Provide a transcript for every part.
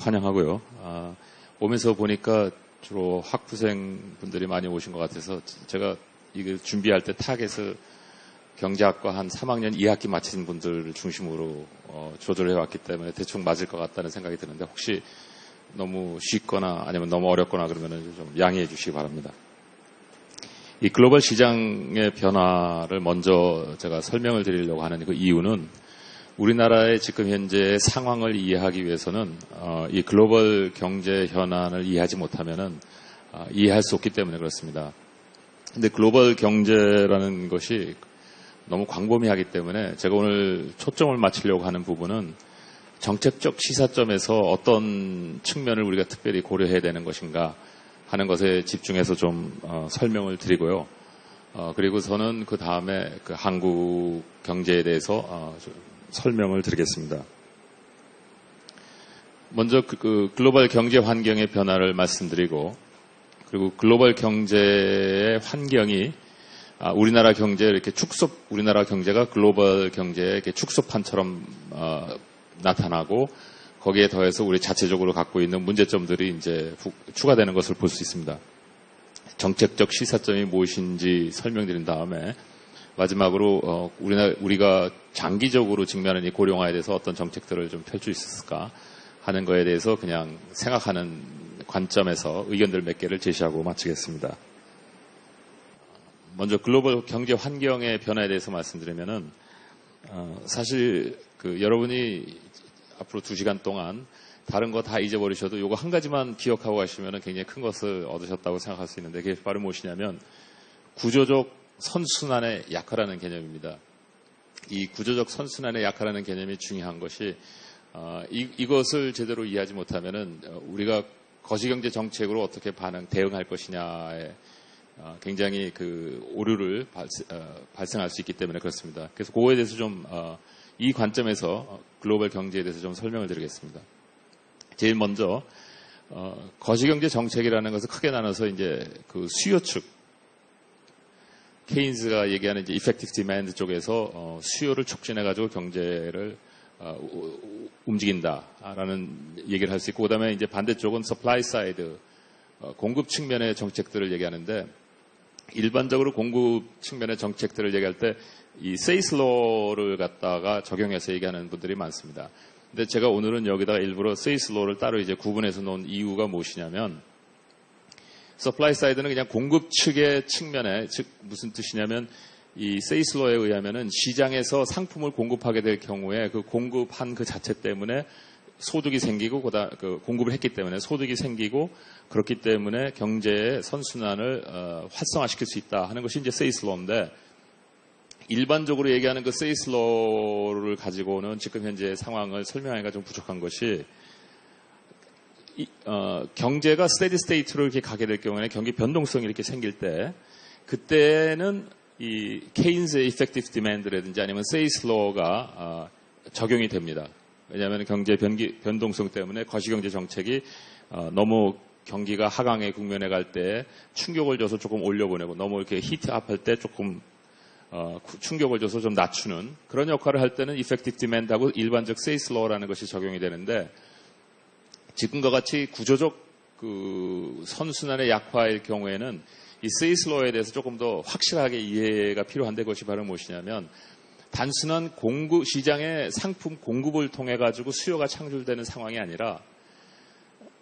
환영하고요. 오면서 보니까 주로 학부생 분들이 많이 오신 것 같아서 제가 이거 준비할 때 타겟을 경제학과 한 3학년 2학기 마친 분들을 중심으로 조절해 왔기 때문에 대충 맞을 것 같다는 생각이 드는데 혹시 너무 쉽거나 아니면 너무 어렵거나 그러면 좀 양해해 주시기 바랍니다. 이 글로벌 시장의 변화를 먼저 제가 설명을 드리려고 하는 그 이유는 우리나라의 지금 현재의 상황을 이해하기 위해서는 이 글로벌 경제 현안을 이해하지 못하면은 이해할 수 없기 때문에 그렇습니다. 근데 글로벌 경제라는 것이 너무 광범위하기 때문에 제가 오늘 초점을 맞추려고 하는 부분은 정책적 시사점에서 어떤 측면을 우리가 특별히 고려해야 되는 것인가 하는 것에 집중해서 좀 설명을 드리고요. 그리고 저는 그 다음에 그 한국 경제에 대해서 설명을 드리겠습니다. 먼저 그 글로벌 경제 환경의 변화를 말씀드리고 그리고 글로벌 경제의 환경이 우리나라 경제를 이렇게 우리나라 경제가 글로벌 경제의 이렇게 축소판처럼 나타나고 거기에 더해서 우리 자체적으로 갖고 있는 문제점들이 이제 추가되는 것을 볼 수 있습니다. 정책적 시사점이 무엇인지 설명드린 다음에 마지막으로 우리가 장기적으로 직면하는 이 고령화에 대해서 어떤 정책들을 좀 펼칠 수 있을까 하는 거에 대해서 그냥 생각하는 관점에서 의견들 몇 개를 제시하고 마치겠습니다. 먼저 글로벌 경제 환경의 변화에 대해서 말씀드리면은 사실 여러분이 앞으로 2시간 동안 다른 거 다 잊어버리셔도 이거 한 가지만 기억하고 가시면은 굉장히 큰 것을 얻으셨다고 생각할 수 있는데 그게 바로 무엇이냐면 구조적 선순환의 약화라는 개념입니다. 이 구조적 선순환의 약화라는 개념이 중요한 것이 이것을 제대로 이해하지 못하면은 우리가 거시경제 정책으로 어떻게 대응할 것이냐에 굉장히 오류를 발생할 수 있기 때문에 그렇습니다. 그래서 그거에 대해서 좀 이 관점에서 글로벌 경제에 대해서 좀 설명을 드리겠습니다. 제일 먼저 거시경제 정책이라는 것을 크게 나눠서 이제 그 수요 측 케인즈가 얘기하는 이제 effective demand 쪽에서 수요를 촉진해 가지고 경제를 움직인다라는 얘기를 할 수 있고 그다음에 이제 반대쪽은 supply side 공급 측면의 정책들을 얘기하는데 일반적으로 공급 측면의 정책들을 얘기할 때 이 세이슬로를 갖다가 적용해서 얘기하는 분들이 많습니다. 근데 제가 오늘은 여기다가 일부러 세이슬로를 따로 이제 구분해서 놓은 이유가 무엇이냐면 서플라이 사이드는 그냥 공급 측의 측면에 즉 무슨 뜻이냐면 이 세이슬로에 의하면은 시장에서 상품을 공급하게 될 경우에 그 공급한 그 자체 때문에 소득이 생기고 공급을 했기 때문에 소득이 생기고 그렇기 때문에 경제의 선순환을 활성화시킬 수 있다 하는 것이 이제 세이슬로인데 일반적으로 얘기하는 그 세이슬로를 가지고는 지금 현재의 상황을 설명하기가 좀 부족한 것이 경제가 스테디 스테이트로 이렇게 가게 될 경우에 경기 변동성이 이렇게 생길 때 그때는 이 케인즈의 이펙티브 디맨드라든지 아니면 세이슬로가 적용이 됩니다. 왜냐하면 경제 변동성 때문에 거시경제 정책이 너무 경기가 하강의 국면에 갈 때 충격을 줘서 조금 올려보내고 너무 이렇게 히트업할 때 조금 충격을 줘서 좀 낮추는 그런 역할을 할 때는 effective demand하고 일반적 sales law라는 것이 적용이 되는데 지금과 같이 구조적 선순환의 약화일 경우에는 이 sales law에 대해서 조금 더 확실하게 이해가 필요한데 그것이 바로 무엇이냐면 단순한 시장의 상품 공급을 통해 가지고 수요가 창출되는 상황이 아니라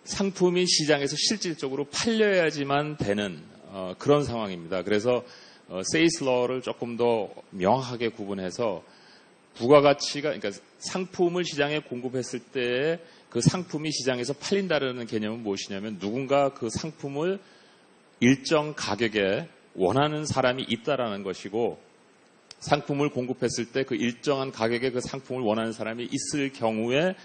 상품이 시장에서 실질적으로 팔려야지만 되는 그런 상황입니다. 그래서 세이슬러를 조금 더 명확하게 구분해서 부가가치가 그러니까 상품을 시장에 공급했을 때 그 상품이 시장에서 팔린다라는 개념은 무엇이냐면 누군가 그 상품을 일정 가격에 원하는 사람이 있다라는 것이고 상품을 공급했을 때 그 일정한 가격에 그 상품을 원하는 사람이 있을 경우에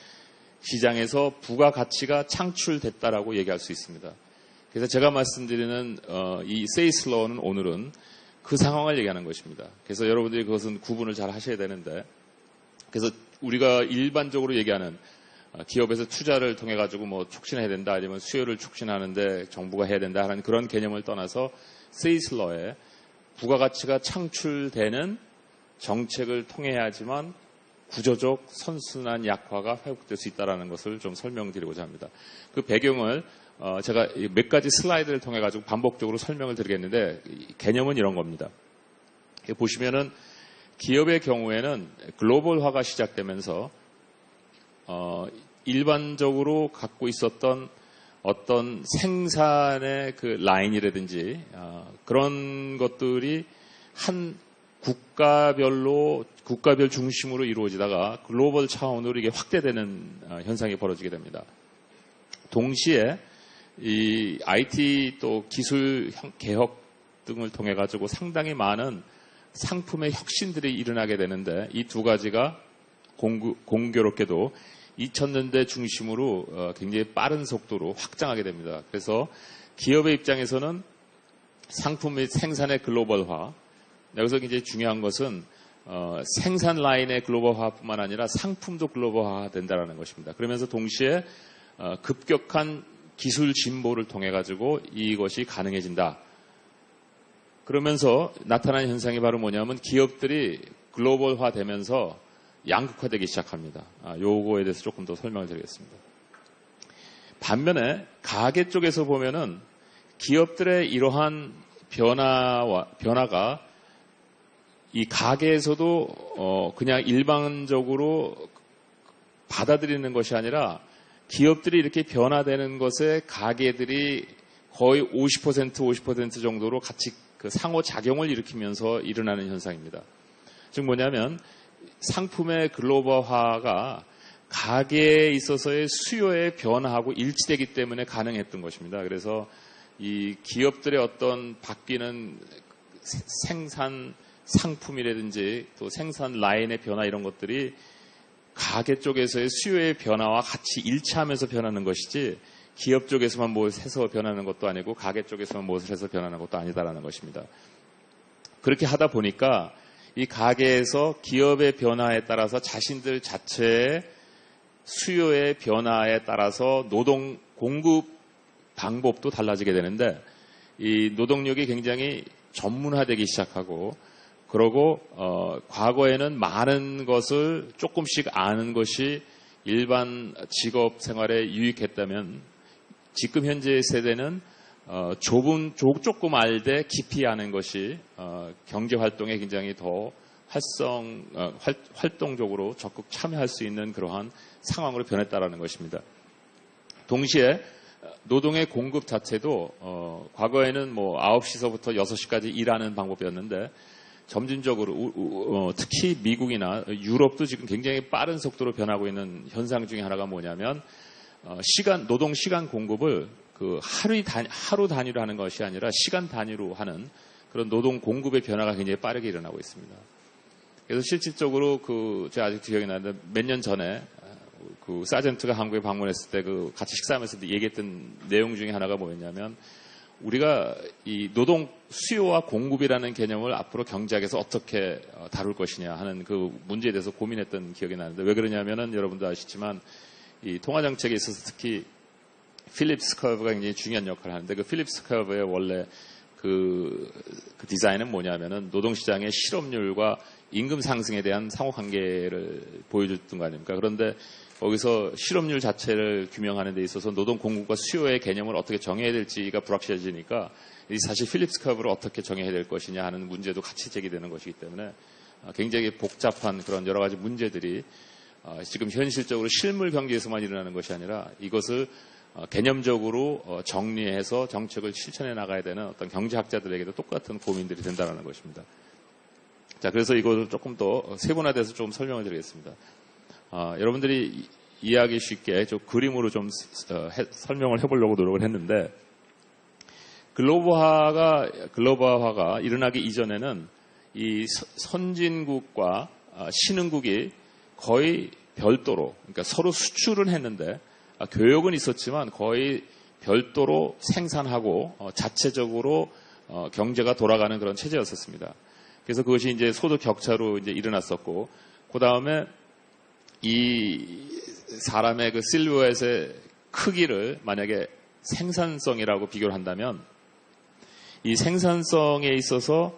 시장에서 부가가치가 창출됐다라고 얘기할 수 있습니다. 그래서 제가 말씀드리는 이 세이슬러는 오늘은 그 상황을 얘기하는 것입니다. 그래서 여러분들이 그것은 구분을 잘 하셔야 되는데 그래서 우리가 일반적으로 얘기하는 기업에서 투자를 통해 가지고 뭐 촉진해야 된다 아니면 수요를 촉진하는데 정부가 해야 된다 하는 그런 개념을 떠나서 세이슬러에 부가가치가 창출되는 정책을 통해야지만 구조적 선순환 약화가 회복될 수 있다는 것을 좀 설명드리고자 합니다. 그 배경을 제가 몇 가지 슬라이드를 통해 가지고 반복적으로 설명을 드리겠는데 개념은 이런 겁니다. 보시면은 기업의 경우에는 글로벌화가 시작되면서 일반적으로 갖고 있었던 어떤 생산의 그 라인이라든지 그런 것들이 한 국가별 중심으로 이루어지다가 글로벌 차원으로 이게 확대되는 현상이 벌어지게 됩니다. 동시에 이 IT 또 기술 개혁 등을 통해 가지고 상당히 많은 상품의 혁신들이 일어나게 되는데 이 두 가지가 공교롭게도 2000년대 중심으로 굉장히 빠른 속도로 확장하게 됩니다. 그래서 기업의 입장에서는 상품 및 생산의 글로벌화, 여기서 굉장히 중요한 것은 생산 라인의 글로벌화뿐만 아니라 상품도 글로벌화 된다는 것입니다. 그러면서 동시에 급격한 기술 진보를 통해 가지고 이것이 가능해진다. 그러면서 나타나는 현상이 바로 뭐냐면 기업들이 글로벌화 되면서 양극화되기 시작합니다. 요거에 대해서 조금 더 설명을 드리겠습니다. 반면에 가계 쪽에서 보면은 기업들의 이러한 변화가 이 가계에서도 그냥 일반적으로 받아들이는 것이 아니라 기업들이 이렇게 변화되는 것에 가계들이 거의 50% 정도로 같이 그 상호작용을 일으키면서 일어나는 현상입니다. 즉 뭐냐면 상품의 글로벌화가 가계에 있어서의 수요의 변화하고 일치되기 때문에 가능했던 것입니다. 그래서 이 기업들의 어떤 바뀌는 생산 상품이라든지 또 생산 라인의 변화 이런 것들이 가계 쪽에서의 수요의 변화와 같이 일치하면서 변하는 것이지 기업 쪽에서만 무엇을 해서 변하는 것도 아니고 가계 쪽에서만 무엇을 해서 변하는 것도 아니다라는 것입니다. 그렇게 하다 보니까 이 가계에서 기업의 변화에 따라서 자신들 자체의 수요의 변화에 따라서 노동 공급 방법도 달라지게 되는데 이 노동력이 굉장히 전문화되기 시작하고 그러고 과거에는 많은 것을 조금씩 아는 것이 일반 직업 생활에 유익했다면 지금 현재의 세대는 조금 알되 깊이 아는 것이 경제 활동에 굉장히 더 활동적으로 적극 참여할 수 있는 그러한 상황으로 변했다라는 것입니다. 동시에 노동의 공급 자체도 과거에는 뭐 9시서부터 6시까지 일하는 방법이었는데 점진적으로 특히 미국이나 유럽도 지금 굉장히 빠른 속도로 변하고 있는 현상 중에 하나가 뭐냐면 노동 시간 공급을 그 하루 단위로 하는 것이 아니라 시간 단위로 하는 그런 노동 공급의 변화가 굉장히 빠르게 일어나고 있습니다. 그래서 실질적으로 제가 아직도 기억이 나는데 몇 년 전에 그 사전트가 한국에 방문했을 때 그 같이 식사하면서 얘기했던 내용 중에 하나가 뭐였냐면 우리가 이 노동 수요와 공급이라는 개념을 앞으로 경제학에서 어떻게 다룰 것이냐 하는 그 문제에 대해서 고민했던 기억이 나는데 왜 그러냐면은 여러분도 아시지만 이 통화정책에 있어서 특히 필립스 커브가 굉장히 중요한 역할을 하는데 그 필립스 커브의 원래 그 디자인은 뭐냐면은 노동시장의 실업률과 임금 상승에 대한 상호관계를 보여줬던 거 아닙니까? 그런데 거기서 실업률 자체를 규명하는 데 있어서 노동 공급과 수요의 개념을 어떻게 정해야 될지가 불확실해지니까 사실 필립스 커브를 어떻게 정해야 될 것이냐 하는 문제도 같이 제기되는 것이기 때문에 굉장히 복잡한 그런 여러 가지 문제들이 지금 현실적으로 실물 경제에서만 일어나는 것이 아니라 이것을 개념적으로 정리해서 정책을 실천해 나가야 되는 어떤 경제학자들에게도 똑같은 고민들이 된다는 것입니다. 자, 그래서 이것을 조금 더 세분화돼서 좀 설명을 드리겠습니다. 여러분들이 이해하기 쉽게 좀 그림으로 좀 설명을 해보려고 노력을 했는데 글로벌화가 일어나기 이전에는 이 선진국과 신흥국이 거의 별도로 그러니까 서로 수출을 했는데 교역은 있었지만 거의 별도로 생산하고 자체적으로 경제가 돌아가는 그런 체제였었습니다. 그래서 그것이 이제 소득 격차로 이제 일어났었고 그 다음에 이 사람의 그 실루엣의 크기를 만약에 생산성이라고 비교를 한다면 이 생산성에 있어서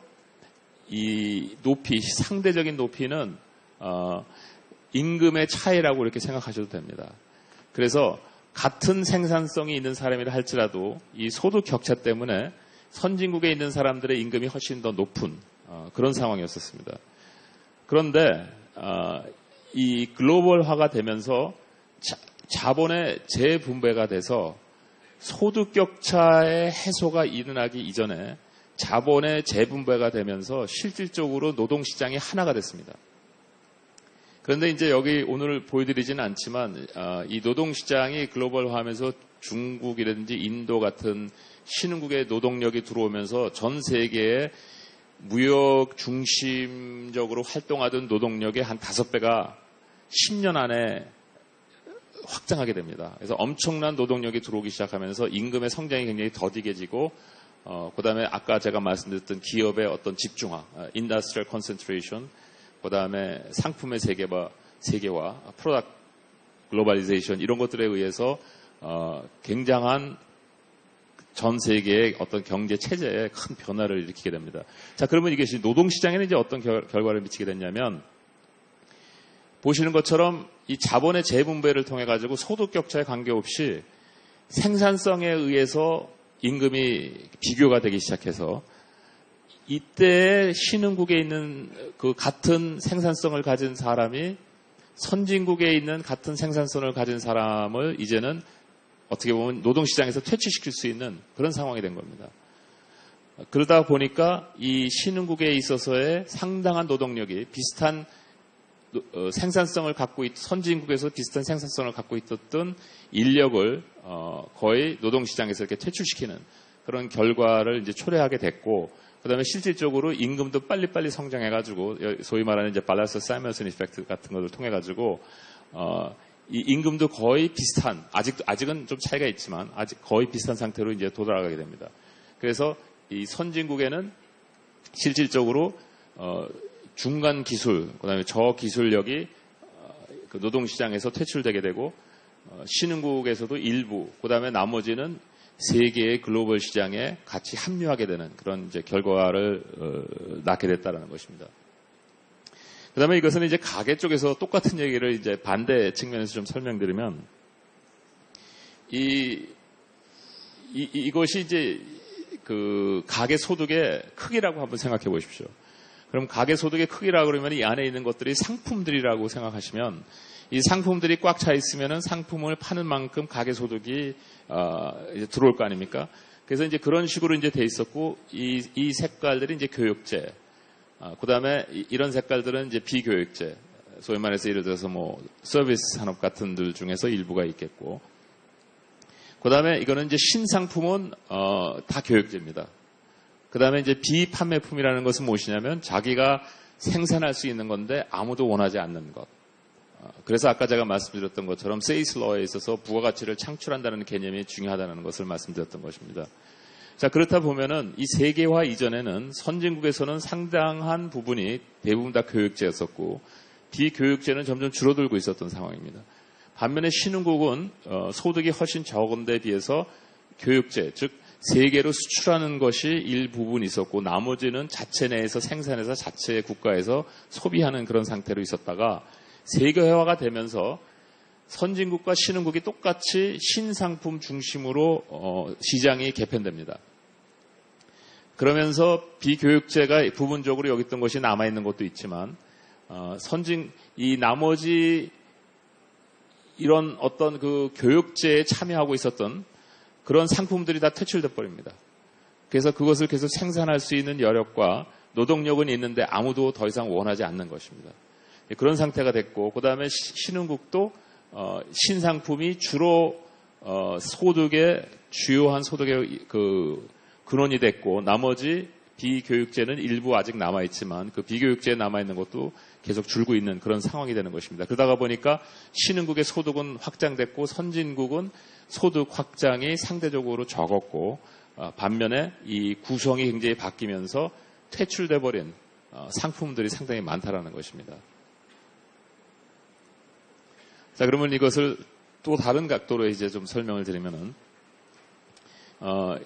이 높이, 상대적인 높이는 임금의 차이라고 이렇게 생각하셔도 됩니다. 그래서 같은 생산성이 있는 사람이라 할지라도 이 소득 격차 때문에 선진국에 있는 사람들의 임금이 훨씬 더 높은 그런 상황이었었습니다. 그런데 이 글로벌화가 되면서 자본의 재분배가 돼서 소득 격차의 해소가 일어나기 이전에 자본의 재분배가 되면서 실질적으로 노동시장이 하나가 됐습니다. 그런데 이제 여기 오늘 보여드리지는 않지만 이 노동시장이 글로벌화하면서 중국이라든지 인도 같은 신흥국의 노동력이 들어오면서 전 세계에 무역 중심적으로 활동하던 노동력의 한 5배가 10년 안에 확장하게 됩니다. 그래서 엄청난 노동력이 들어오기 시작하면서 임금의 성장이 굉장히 더디게지고 그 다음에 아까 제가 말씀드렸던 기업의 어떤 집중화, industrial concentration, 그 다음에 상품의 세계화, product globalization 이런 것들에 의해서 굉장한 전 세계의 어떤 경제 체제에 큰 변화를 일으키게 됩니다. 자, 그러면 이것이 노동시장에는 이제 어떤 결과를 미치게 됐냐면 보시는 것처럼 이 자본의 재분배를 통해 가지고 소득 격차에 관계없이 생산성에 의해서 임금이 비교가 되기 시작해서 이때 신흥국에 있는 그 같은 생산성을 가진 사람이 선진국에 있는 같은 생산성을 가진 사람을 이제는 어떻게 보면 노동시장에서 퇴출시킬 수 있는 그런 상황이 된 겁니다. 그러다 보니까 이 신흥국에 있어서의 상당한 노동력이 비슷한 생산성을 갖고 선진국에서 비슷한 생산성을 갖고 있었던 인력을 거의 노동시장에서 이렇게 퇴출시키는 그런 결과를 이제 초래하게 됐고, 그 다음에 실질적으로 임금도 빨리빨리 성장해가지고 소위 말하는 이제 발라스 사이먼슨 이펙트 같은 것을 통해가지고 이 임금도 거의 비슷한 아직은 좀 차이가 있지만 아직 거의 비슷한 상태로 이제 돌아가게 됩니다. 그래서 이 선진국에는 실질적으로 중간 기술, 그다음에 저기술력이 그 노동시장에서 퇴출되게 되고 신흥국에서도 일부, 그다음에 나머지는 세계의 글로벌 시장에 같이 합류하게 되는 그런 이제 결과를 낳게 됐다라는 것입니다. 그다음에 이것은 이제 가계 쪽에서 똑같은 얘기를 이제 반대 측면에서 좀 설명드리면 이것이 이제 그 가계 소득의 크기라고 한번 생각해 보십시오. 그럼 가계 소득의 크기라고 그러면 이 안에 있는 것들이 상품들이라고 생각하시면 이 상품들이 꽉 차 있으면은 상품을 파는 만큼 가계 소득이 이제 들어올 거 아닙니까? 그래서 이제 그런 식으로 이제 돼 있었고 이 색깔들이 이제 교육재, 그다음에 이런 색깔들은 이제 비교육재, 소위 말해서 예를 들어서 뭐 서비스 산업 같은 들 중에서 일부가 있겠고, 그다음에 이거는 이제 신상품은 다 교육재입니다. 그다음에 이제 비판매품이라는 것은 무엇이냐면 자기가 생산할 수 있는 건데 아무도 원하지 않는 것. 그래서 아까 제가 말씀드렸던 것처럼 세일스 러에 있어서 부가가치를 창출한다는 개념이 중요하다는 것을 말씀드렸던 것입니다. 자, 그렇다 보면은 이 세계화 이전에는 선진국에서는 상당한 부분이 대부분 다 교육제였었고 비교육제는 점점 줄어들고 있었던 상황입니다. 반면에 신흥국은 소득이 훨씬 적은 데 비해서 교육제, 즉 세계로 수출하는 것이 일부분 있었고 나머지는 자체 내에서 생산해서 자체 국가에서 소비하는 그런 상태로 있었다가 세계화가 되면서 선진국과 신흥국이 똑같이 신상품 중심으로 시장이 개편됩니다. 그러면서 비교육제가 부분적으로 여기 있던 것이 남아있는 것도 있지만 이 나머지 이런 어떤 그 교육제에 참여하고 있었던 그런 상품들이 다 퇴출돼 버립니다. 그래서 그것을 계속 생산할 수 있는 여력과 노동력은 있는데 아무도 더 이상 원하지 않는 것입니다. 그런 상태가 됐고, 그 다음에 신흥국도 신상품이 주로 소득의 주요한 소득의 그 근원이 됐고, 나머지 비교육제는 일부 아직 남아 있지만 그 비교육제에 남아 있는 것도 계속 줄고 있는 그런 상황이 되는 것입니다. 그러다가 보니까 신흥국의 소득은 확장됐고 선진국은 소득 확장이 상대적으로 적었고, 반면에 이 구성이 굉장히 바뀌면서 퇴출돼 버린 상품들이 상당히 많다라는 것입니다. 자, 그러면 이것을 또 다른 각도로 이제 좀 설명을 드리면은,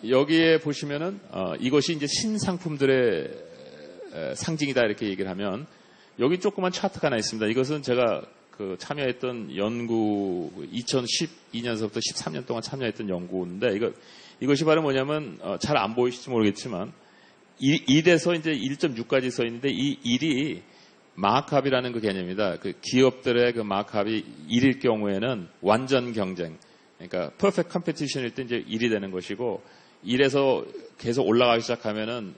여기에 보시면은, 이것이 이제 신상품들의 상징이다 이렇게 얘기를 하면, 여기 조그만 차트가 하나 있습니다. 이것은 제가 그 참여했던 연구 2012년서부터 13년 동안 참여했던 연구인데 이것이 바로 뭐냐면 잘 안 보이실지 모르겠지만 1에서 이제 1.6까지 써 있는데 이 1이 마크업이라는 그 개념입니다. 그 기업들의 그 마크업이 1일 경우에는 완전 경쟁, 그러니까 perfect competition일 때 이제 1이 되는 것이고 1에서 계속 올라가기 시작하면은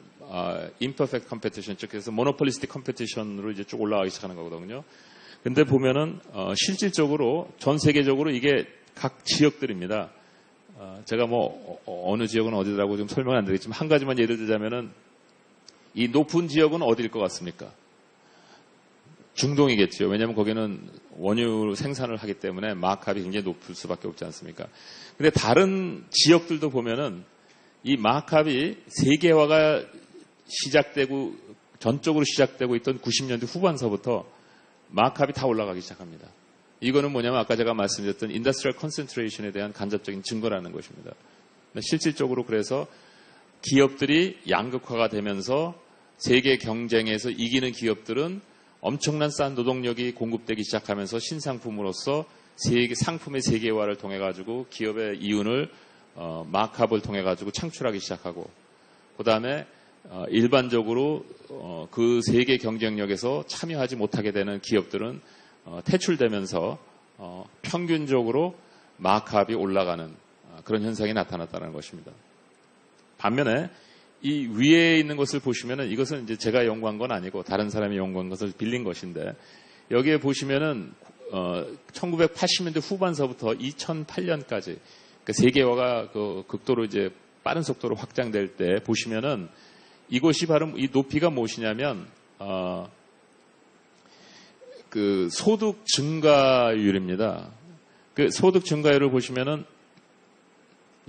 imperfect competition, 즉 그래서 monopolistic competition으로 이제 쭉 올라가기 시작하는 거거든요. 근데 보면은 실질적으로 전 세계적으로 이게 각 지역들입니다. 제가 뭐 어느 지역은 어디라고 좀 설명은 안 되겠지만 한 가지만 예를 들자면은 이 높은 지역은 어디일 것 같습니까? 중동이겠죠. 왜냐하면 거기는 원유 생산을 하기 때문에 마크업이 굉장히 높을 수밖에 없지 않습니까? 근데 다른 지역들도 보면은 이 마크업이 세계화가 시작되고 전적으로 시작되고 있던 90년대 후반서부터 마크업이 다 올라가기 시작합니다. 이거는 뭐냐면 아까 제가 말씀드렸던 인더스트리얼 컨센트레이션에 대한 간접적인 증거라는 것입니다. 실질적으로 그래서 기업들이 양극화가 되면서 세계 경쟁에서 이기는 기업들은 엄청난 싼 노동력이 공급되기 시작하면서 신상품으로서 상품의 세계화를 통해 가지고 기업의 이윤을 마크업을 통해 가지고 창출하기 시작하고 그 다음에 일반적으로 그 세계 경쟁력에서 참여하지 못하게 되는 기업들은 퇴출되면서 평균적으로 마크업이 올라가는 그런 현상이 나타났다는 것입니다. 반면에 이 위에 있는 것을 보시면은 이것은 이제 제가 연구한 건 아니고 다른 사람이 연구한 것을 빌린 것인데 여기에 보시면은 1980년대 후반서부터 2008년까지 그 세계화가 그 극도로 이제 빠른 속도로 확장될 때 보시면은 이것이 바로 이 높이가 무엇이냐면 그 소득 증가율입니다. 그 소득 증가율을 보시면은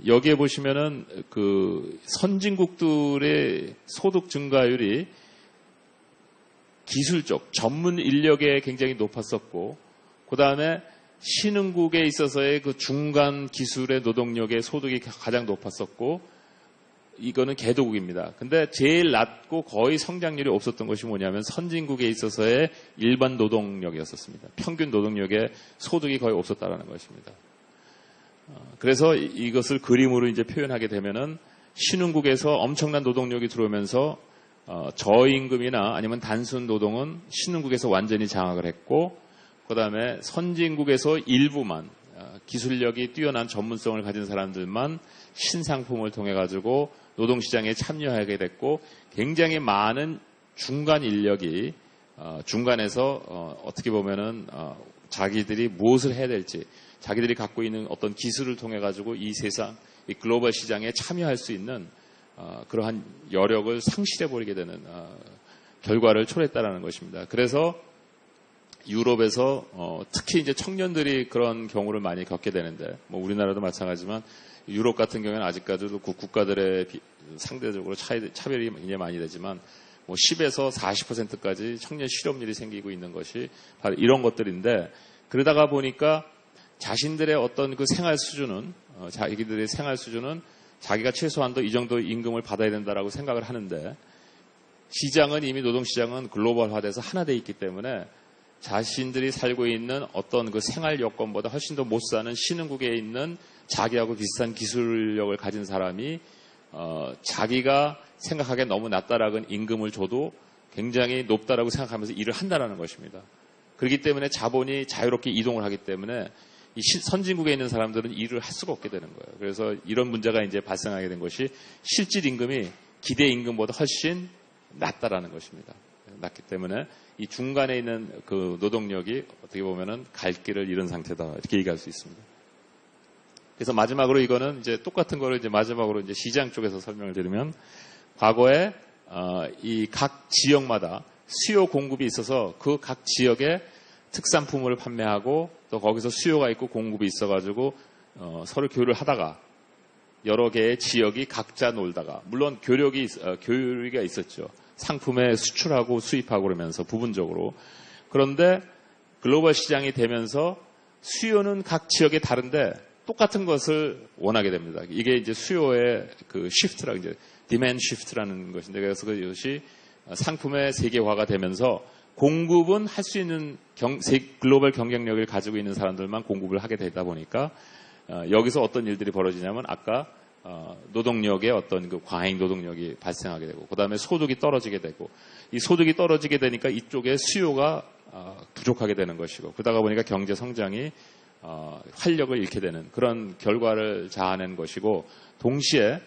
여기에 보시면은 그 선진국들의 소득 증가율이 기술적 전문 인력에 굉장히 높았었고 그 다음에 신흥국에 있어서의 그 중간 기술의 노동력의 소득이 가장 높았었고 이거는 개도국입니다. 근데 제일 낮고 거의 성장률이 없었던 것이 뭐냐면 선진국에 있어서의 일반 노동력이었었습니다. 평균 노동력의 소득이 거의 없었다라는 것입니다. 그래서 이것을 그림으로 이제 표현하게 되면은 신흥국에서 엄청난 노동력이 들어오면서 저임금이나 아니면 단순 노동은 신흥국에서 완전히 장악을 했고 그 다음에 선진국에서 일부만 기술력이 뛰어난 전문성을 가진 사람들만 신상품을 통해 가지고 노동시장에 참여하게 됐고 굉장히 많은 중간 인력이 중간에서 어떻게 보면은 자기들이 무엇을 해야 될지 자기들이 갖고 있는 어떤 기술을 통해 가지고 이 세상, 이 글로벌 시장에 참여할 수 있는 그러한 여력을 상실해버리게 되는 결과를 초래했다라는 것입니다. 그래서 유럽에서 특히 이제 청년들이 그런 경우를 많이 겪게 되는데 뭐 우리나라도 마찬가지지만 유럽 같은 경우에는 아직까지도 국가들의 상대적으로 차별이 굉장히 많이 되지만 뭐 10에서 40%까지 청년 실업률이 생기고 있는 것이 바로 이런 것들인데 그러다가 보니까 자신들의 어떤 그 생활 수준은 자기들의 생활 수준은 자기가 최소한도 이 정도 임금을 받아야 된다라고 생각을 하는데 시장은 이미 노동시장은 글로벌화돼서 하나 돼 있기 때문에 자신들이 살고 있는 어떤 그 생활 여건보다 훨씬 더 못 사는 신흥국에 있는 자기하고 비슷한 기술력을 가진 사람이 자기가 생각하기에 너무 낮다라는 임금을 줘도 굉장히 높다라고 생각하면서 일을 한다라는 것입니다. 그렇기 때문에 자본이 자유롭게 이동을 하기 때문에 이 선진국에 있는 사람들은 일을 할 수가 없게 되는 거예요. 그래서 이런 문제가 이제 발생하게 된 것이 실질 임금이 기대 임금보다 훨씬 낮다라는 것입니다. 낮기 때문에 이 중간에 있는 그 노동력이 어떻게 보면은 갈 길을 잃은 상태다 이렇게 얘기할 수 있습니다. 그래서 마지막으로 이거는 이제 똑같은 거를 이제 마지막으로 이제 시장 쪽에서 설명을 드리면 과거에 이 각 지역마다 수요 공급이 있어서 그 각 지역에 특산품을 판매하고 또 거기서 수요가 있고 공급이 있어가지고 서로 교류를 하다가 여러 개의 지역이 각자 놀다가 물론 교류가 있었죠. 상품에 수출하고 수입하고 그러면서 부분적으로. 그런데 글로벌 시장이 되면서 수요는 각 지역에 다른데 똑같은 것을 원하게 됩니다. 이게 이제 수요의 그 시프트라 이제 디맨드 시프트라는 것인데 그래서 그것이 상품의 세계화가 되면서 공급은 할 수 있는 글로벌 경쟁력을 가지고 있는 사람들만 공급을 하게 되다 보니까 여기서 어떤 일들이 벌어지냐면 아까 노동력의 어떤 그 과잉 노동력이 발생하게 되고 그다음에 소득이 떨어지게 되고 이 소득이 떨어지게 되니까 이쪽에 수요가 부족하게 되는 것이고 그러다가 보니까 경제 성장이 활력을 잃게 되는 그런 결과를 자아낸 것이고 동시에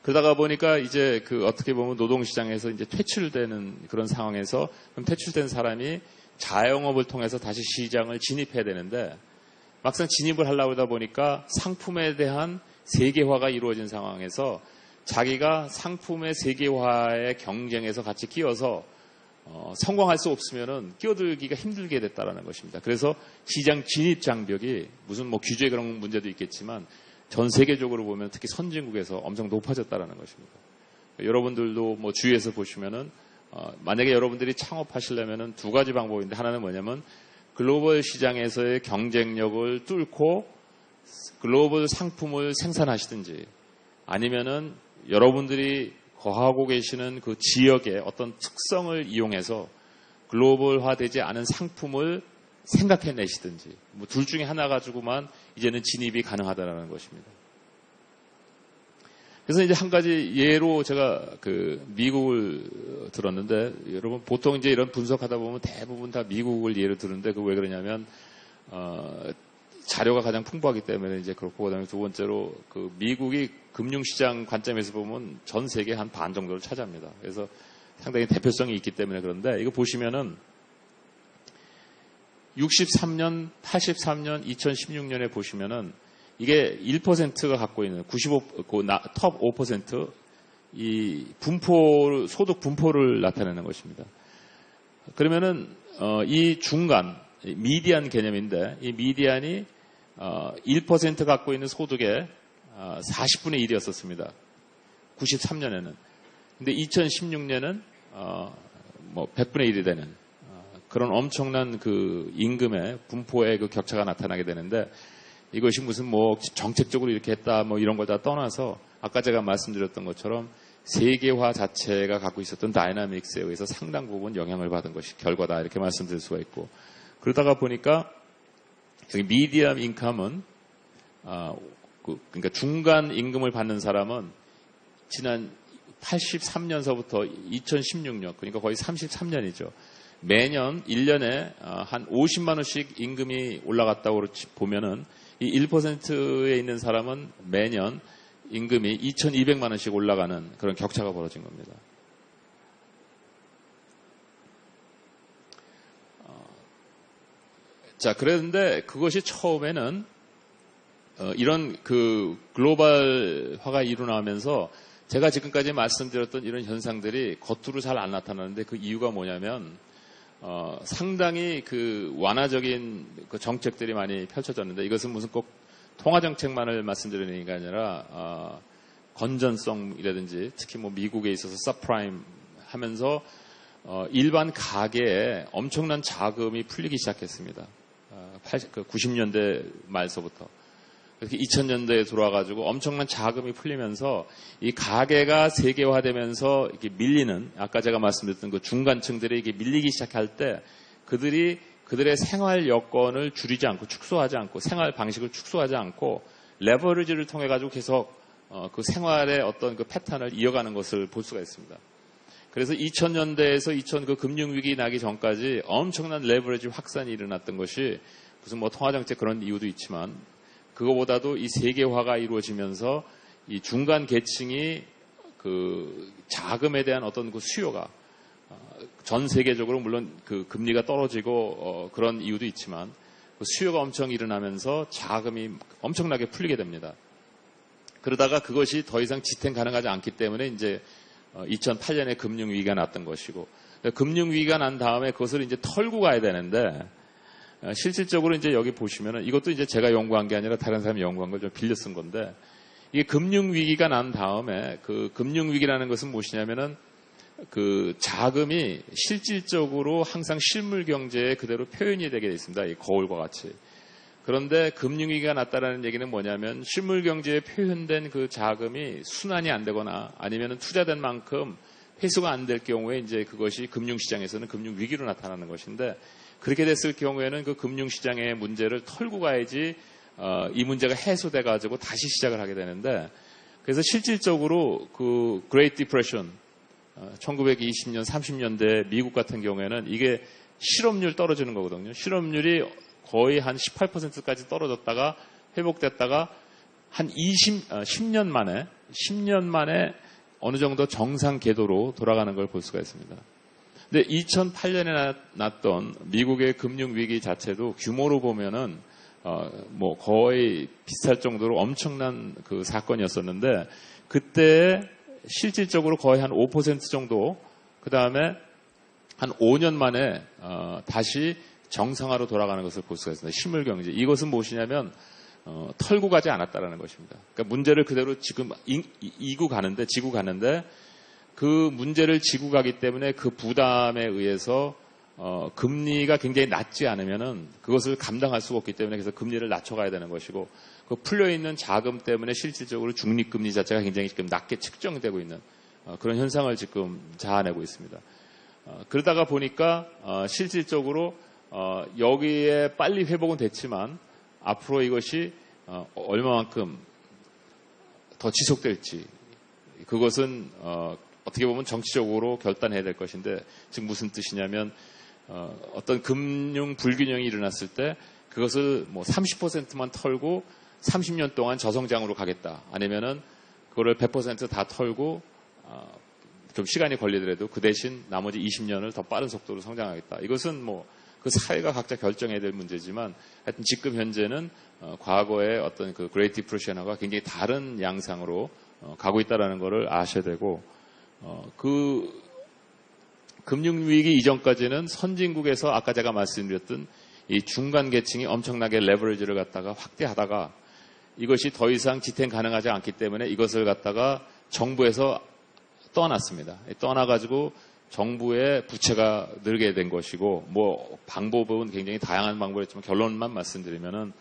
그러다가 보니까 이제 그 어떻게 보면 노동시장에서 이제 퇴출되는 그런 상황에서 그럼 퇴출된 사람이 자영업을 통해서 다시 시장을 진입해야 되는데 막상 진입을 하려고 하다 보니까 상품에 대한 세계화가 이루어진 상황에서 자기가 상품의 세계화의 경쟁에서 같이 끼어서 성공할 수 없으면은 끼어들기가 힘들게 됐다라는 것입니다. 그래서 시장 진입 장벽이 무슨 뭐 규제 그런 문제도 있겠지만 전 세계적으로 보면 특히 선진국에서 엄청 높아졌다라는 것입니다. 여러분들도 뭐 주위에서 보시면은 만약에 여러분들이 창업하시려면은 두 가지 방법인데 하나는 뭐냐면 글로벌 시장에서의 경쟁력을 뚫고 글로벌 상품을 생산하시든지 아니면은 여러분들이 거하고 계시는 그 지역의 어떤 특성을 이용해서 글로벌화되지 않은 상품을 생각해내시든지 뭐 둘 중에 하나 가지고만 이제는 진입이 가능하다는 것입니다. 그래서 이제 한 가지 예로 제가 그 미국을 들었는데 여러분 보통 이제 이런 분석하다 보면 대부분 다 미국을 예로 들는데 그 왜 그러냐면 자료가 가장 풍부하기 때문에 이제 그렇고 그다음에 두 번째로 그 미국이 금융시장 관점에서 보면 전 세계 한 반 정도를 차지합니다. 그래서 상당히 대표성이 있기 때문에 그런데 이거 보시면은 63년, 83년, 2016년에 보시면은 이게 1%가 갖고 있는 95톱 5% 이 분포 소득 분포를 나타내는 것입니다. 그러면은 이 중간 미디안 개념인데 이 미디안이 1% 갖고 있는 소득의 40분의 1이었었습니다. 93년에는. 근데 2016년은 뭐 100분의 1이 되는 그런 엄청난 그 임금의 분포의 그 격차가 나타나게 되는데 이것이 무슨 뭐 정책적으로 이렇게 했다 뭐 이런 걸 다 떠나서 아까 제가 말씀드렸던 것처럼 세계화 자체가 갖고 있었던 다이나믹스에 의해서 상당 부분 영향을 받은 것이 결과다 이렇게 말씀드릴 수가 있고 그러다가 보니까 여기 미디엄 인컴은 그러니까 중간 임금을 받는 사람은 지난 83년서부터 2016년 그러니까 거의 33년이죠. 매년 1년에 한 50만 원씩 임금이 올라갔다고 보면은 이 1%에 있는 사람은 매년 임금이 2,200만 원씩 올라가는 그런 격차가 벌어진 겁니다. 자, 그런데 그것이 처음에는 이런 그 글로벌화가 일어나면서 제가 지금까지 말씀드렸던 이런 현상들이 겉으로 잘 안 나타나는데 그 이유가 뭐냐면 상당히 그 완화적인 그 정책들이 많이 펼쳐졌는데 이것은 무슨 꼭 통화 정책만을 말씀드리는 게 아니라 건전성이라든지 특히 뭐 미국에 있어서 서프라임 하면서 일반 가계에 엄청난 자금이 풀리기 시작했습니다. 90년대 말서부터. 그렇게 2000년대에 들어와가지고 엄청난 자금이 풀리면서 이 가계가 세계화되면서 이렇게 밀리는 아까 제가 말씀드렸던 그 중간층들이 이게 밀리기 시작할 때 그들의 생활 여건을 줄이지 않고 축소하지 않고 생활 방식을 축소하지 않고 레버리지를 통해 가지고 계속 그 생활의 어떤 그 패턴을 이어가는 것을 볼 수가 있습니다. 그래서 2000년대에서 그 금융위기 나기 전까지 엄청난 레버리지 확산이 일어났던 것이 무슨 뭐 통화정책 그런 이유도 있지만 그거보다도 이 세계화가 이루어지면서 이 중간 계층이 그 자금에 대한 어떤 그 수요가 전 세계적으로 물론 그 금리가 떨어지고 그런 이유도 있지만 그 수요가 엄청 일어나면서 자금이 엄청나게 풀리게 됩니다. 그러다가 그것이 더 이상 지탱 가능하지 않기 때문에 이제 2008년에 금융위기가 났던 것이고 금융위기가 난 다음에 그것을 이제 털고 가야 되는데 실질적으로 이제 여기 보시면은 이것도 이제 제가 연구한 게 아니라 다른 사람이 연구한 걸 좀 빌려 쓴 건데 이게 금융위기가 난 다음에 그 금융위기라는 것은 무엇이냐면은 그 자금이 실질적으로 항상 실물 경제에 그대로 표현이 되게 돼 있습니다. 이 거울과 같이. 그런데 금융위기가 났다라는 얘기는 뭐냐면 실물 경제에 표현된 그 자금이 순환이 안 되거나 아니면은 투자된 만큼 회수가 안 될 경우에 이제 그것이 금융시장에서는 금융위기로 나타나는 것인데, 그렇게 됐을 경우에는 그 금융시장의 문제를 털고 가야지 이 문제가 해소돼 가지고 다시 시작을 하게 되는데, 그래서 실질적으로 그 Great Depression 1920년 30년대 미국 같은 경우에는 이게 실업률 떨어지는 거거든요. 실업률이 거의 한 18%까지 떨어졌다가 회복됐다가 한 10년 만에 어느 정도 정상 궤도로 돌아가는 걸 볼 수가 있습니다. 근데 2008년에 났던 미국의 금융위기 자체도 규모로 보면은 뭐 거의 비슷할 정도로 엄청난 그 사건이었었는데, 그때 실질적으로 거의 한 5% 정도, 그 다음에 한 5년 만에 다시 정상화로 돌아가는 것을 볼 수가 있습니다. 실물경제. 이것은 무엇이냐면 털고 가지 않았다라는 것입니다. 그러니까 문제를 그대로 지금 지고 가는데 그 문제를 지고 가기 때문에 그 부담에 의해서 금리가 굉장히 낮지 않으면은 그것을 감당할 수가 없기 때문에, 그래서 금리를 낮춰가야 되는 것이고, 그 풀려있는 자금 때문에 실질적으로 중립금리 자체가 굉장히 지금 낮게 측정되고 있는 그런 현상을 지금 자아내고 있습니다. 그러다가 보니까 실질적으로 여기에 빨리 회복은 됐지만 앞으로 이것이 얼마만큼 더 지속될지, 그것은 어떻게 보면 정치적으로 결단해야 될 것인데, 지금 무슨 뜻이냐면 어떤 금융 불균형이 일어났을 때 그것을 뭐 30%만 털고 30년 동안 저성장으로 가겠다, 아니면은 그거를 100% 다 털고 좀 시간이 걸리더라도 그 대신 나머지 20년을 더 빠른 속도로 성장하겠다. 이것은 뭐 그 사회가 각자 결정해야 될 문제지만, 하여튼 지금 현재는 과거의 어떤 그 그레이트 디프레션과 굉장히 다른 양상으로 가고 있다라는 것을 아셔야 되고, 그 금융위기 이전까지는 선진국에서 아까 제가 말씀드렸던 이 중간 계층이 엄청나게 레버리지를 갖다가 확대하다가 이것이 더 이상 지탱 가능하지 않기 때문에 이것을 갖다가 정부에서 떠났습니다. 떠나가지고 정부의 부채가 늘게 된 것이고, 뭐 방법은 굉장이 다양한 방법이었지만 결론만 말씀드리면은,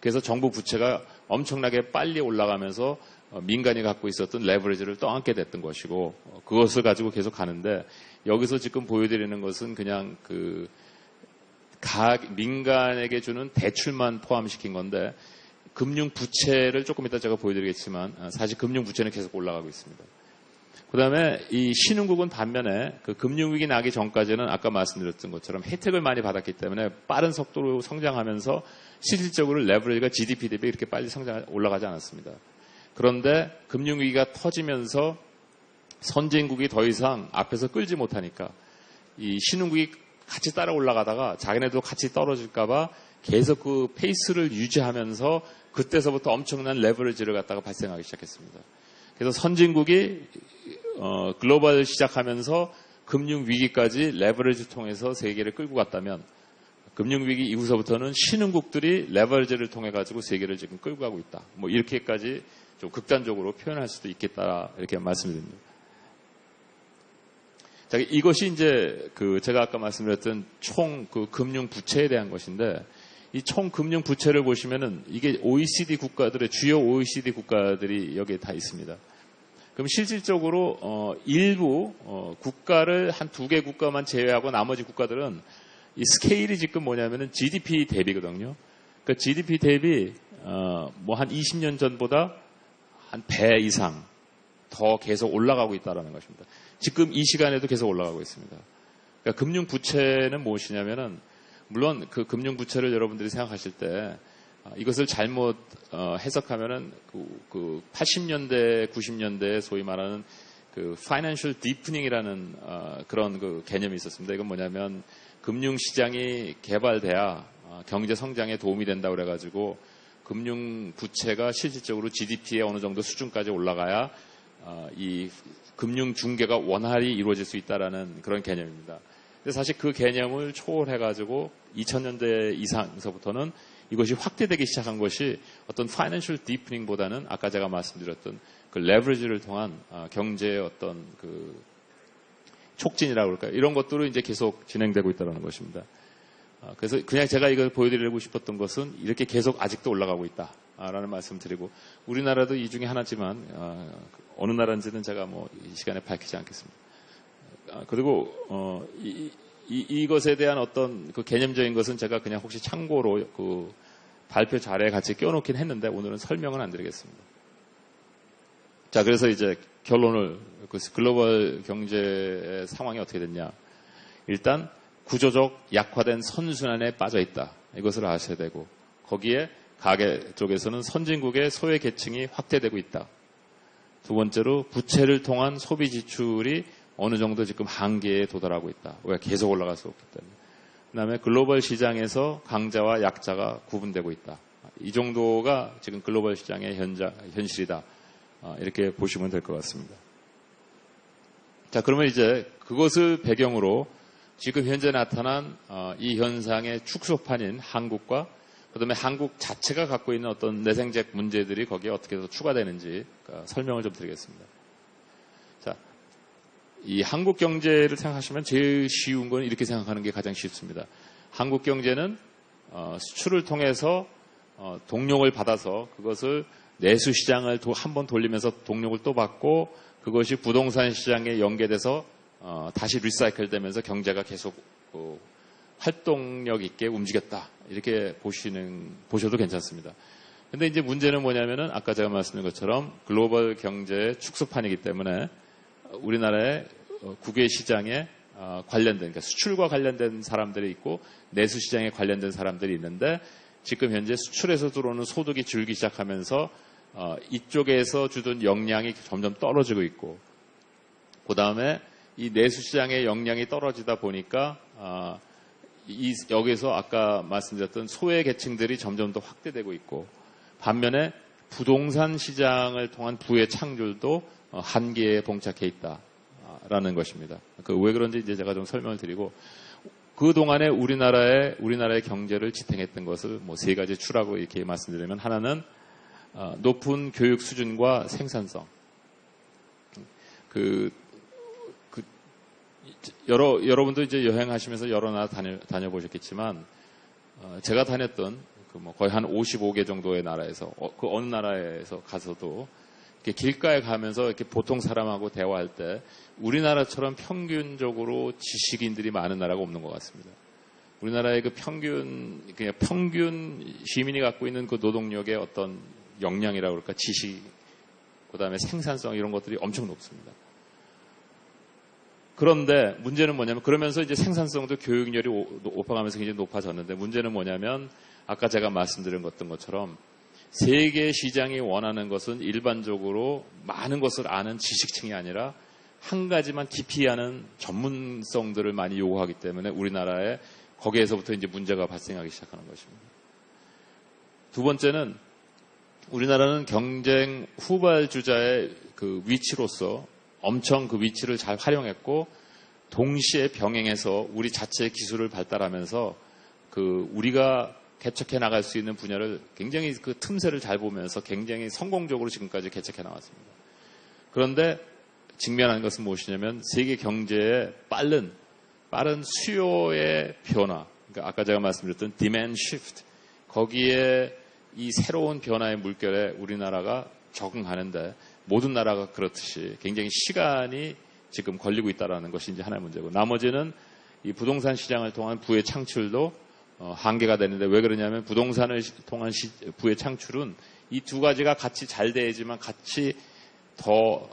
그래서 정부 부채가 엄청나게 빨리 올라가면서 민간이 갖고 있었던 레버리지를 떠안게 됐던 것이고, 그것을 가지고 계속 가는데, 여기서 지금 보여드리는 것은 그냥 그 민간에게 주는 대출만 포함시킨 건데, 금융 부채를 조금 이따 제가 보여드리겠지만 사실 금융 부채는 계속 올라가고 있습니다. 그 다음에 이 신흥국은 반면에 그 금융위기 나기 전까지는 아까 말씀드렸던 것처럼 혜택을 많이 받았기 때문에 빠른 속도로 성장하면서 실질적으로 레버리지가 GDP 대비 이렇게 빨리 올라가지 않았습니다. 그런데 금융위기가 터지면서 선진국이 더 이상 앞에서 끌지 못하니까 이 신흥국이 같이 따라 올라가다가 자기네도 같이 떨어질까봐 계속 그 페이스를 유지하면서 그때서부터 엄청난 레버리지를 갖다가 발생하기 시작했습니다. 그래서 선진국이 글로벌 시작하면서 금융위기까지 레버리지 통해서 세계를 끌고 갔다면, 금융위기 이후서부터는 신흥국들이 레버리지를 통해 가지고 세계를 지금 끌고 가고 있다. 뭐 이렇게까지 좀 극단적으로 표현할 수도 있겠다, 이렇게 말씀드립니다. 자, 이것이 이제 그 제가 아까 말씀드렸던 총 그 금융 부채에 대한 것인데, 이 총 금융 부채를 보시면은 이게 OECD 국가들의 주요 OECD 국가들이 여기에 다 있습니다. 그럼 실질적으로 일부 국가를 한 2개 국가만 제외하고 나머지 국가들은 이 스케일이 지금 뭐냐면은 GDP 대비거든요. 그러니까 GDP 대비 뭐 한 20년 전보다 한 배 이상 더 계속 올라가고 있다라는 것입니다. 지금 이 시간에도 계속 올라가고 있습니다. 그러니까 금융 부채는 무엇이냐면은, 물론 그 금융 부채를 여러분들이 생각하실 때 이것을 잘못 해석하면은 그 80년대, 90년대 소위 말하는 그 financial deepening이라는 그런 그 개념이 있었습니다. 이건 뭐냐면 금융 시장이 개발돼야 경제 성장에 도움이 된다고 그래가지고 금융 부채가 실질적으로 GDP의 어느 정도 수준까지 올라가야 이 금융 중개가 원활히 이루어질 수 있다라는 그런 개념입니다. 근데 사실 그 개념을 초월해가지고 2000년대 이상서부터는 이것이 확대되기 시작한 것이 어떤 파이낸셜 디프닝보다는 아까 제가 말씀드렸던 그 레버리지를 통한 경제의 어떤 그 촉진이라고 그럴까요? 이런 것들로 이제 계속 진행되고 있다는 것입니다. 그래서 그냥 제가 이걸 보여드리고 싶었던 것은 이렇게 계속 아직도 올라가고 있다라는 말씀을 드리고, 우리나라도 이 중에 하나지만 어느 나라인지는 제가 뭐 이 시간에 밝히지 않겠습니다. 그리고 이것에 대한 어떤 그 개념적인 것은 제가 그냥 혹시 참고로 그 발표 자료에 같이 껴놓긴 했는데 오늘은 설명은 안 드리겠습니다. 자, 그래서 이제 결론을 그 글로벌 경제의 상황이 어떻게 됐냐? 일단 구조적 약화된 선순환에 빠져 있다. 이것을 아셔야 되고 거기에 가계 쪽에서는 선진국의 소외 계층이 확대되고 있다. 두 번째로 부채를 통한 소비 지출이 어느 정도 지금 한계에 도달하고 있다. 왜? 계속 올라갈 수 없기 때문에. 그다음에 글로벌 시장에서 강자와 약자가 구분되고 있다. 이 정도가 지금 글로벌 시장의 현실이다. 이렇게 보시면 될 것 같습니다. 자, 그러면 이제 그것을 배경으로 지금 현재 나타난 이 현상의 축소판인 한국과 그다음에 한국 자체가 갖고 있는 어떤 내생적 문제들이 거기에 어떻게 더 추가되는지 설명을 좀 드리겠습니다. 자, 이 한국 경제를 생각하시면 제일 쉬운 건 이렇게 생각하는 게 가장 쉽습니다. 한국 경제는 수출을 통해서 동력을 받아서 그것을 내수 시장을 한번 돌리면서 동력을 또 받고 그것이 부동산 시장에 연계돼서 다시 리사이클 되면서 경제가 계속 활동력 있게 움직였다. 이렇게 보셔도 괜찮습니다. 근데 이제 문제는 뭐냐면은 아까 제가 말씀드린 것처럼 글로벌 경제의 축소판이기 때문에 우리나라의 국외 시장에 관련된, 그러니까 수출과 관련된 사람들이 있고 내수 시장에 관련된 사람들이 있는데 지금 현재 수출에서 들어오는 소득이 줄기 시작하면서 이쪽에서 주던 역량이 점점 떨어지고 있고 그 다음에 이 내수 시장의 역량이 떨어지다 보니까 여기서 아까 말씀드렸던 소외 계층들이 점점 더 확대되고 있고 반면에 부동산 시장을 통한 부의 창출도 한계에 봉착해 있다라는 것입니다. 왜 그런지 이제 제가 좀 설명을 드리고 그 동안에 우리나라의 경제를 지탱했던 것을 뭐 세 가지 추라고 이렇게 말씀드리면 하나는 높은 교육 수준과 생산성. 여러분도 이제 여행하시면서 여러 나라 다녀보셨겠지만, 제가 다녔던 거의 한 55개 정도의 나라에서, 그 어느 나라에서 가서도 이렇게 길가에 가면서 이렇게 보통 사람하고 대화할 때 우리나라처럼 평균적으로 지식인들이 많은 나라가 없는 것 같습니다. 우리나라의 그냥 평균 시민이 갖고 있는 그 노동력의 어떤 역량이라고 그럴까, 지식, 그 다음에 생산성 이런 것들이 엄청 높습니다. 그런데 문제는 뭐냐면 그러면서 이제 생산성도 교육열이 높아가면서 굉장히 높아졌는데 문제는 뭐냐면 아까 제가 말씀드린 것처럼 세계 시장이 원하는 것은 일반적으로 많은 것을 아는 지식층이 아니라 한 가지만 깊이 아는 전문성들을 많이 요구하기 때문에 우리나라에 거기에서부터 이제 문제가 발생하기 시작하는 것입니다. 두 번째는 우리나라는 경쟁 후발주자의 그 위치로서 엄청 그 위치를 잘 활용했고 동시에 병행해서 우리 자체의 기술을 발달하면서 우리가 개척해 나갈 수 있는 분야를 굉장히 그 틈새를 잘 보면서 굉장히 성공적으로 지금까지 개척해 나왔습니다. 그런데 직면한 것은 무엇이냐면 세계 경제의 빠른 수요의 변화, 그러니까 아까 제가 말씀드렸던 demand shift, 거기에 이 새로운 변화의 물결에 우리나라가 적응하는데 모든 나라가 그렇듯이 굉장히 시간이 지금 걸리고 있다는 것이 이제 하나의 문제고 나머지는 이 부동산 시장을 통한 부의 창출도 한계가 되는데 왜 그러냐면 부동산을 통한 부의 창출은 이 두 가지가 같이 잘 돼야지만 같이 더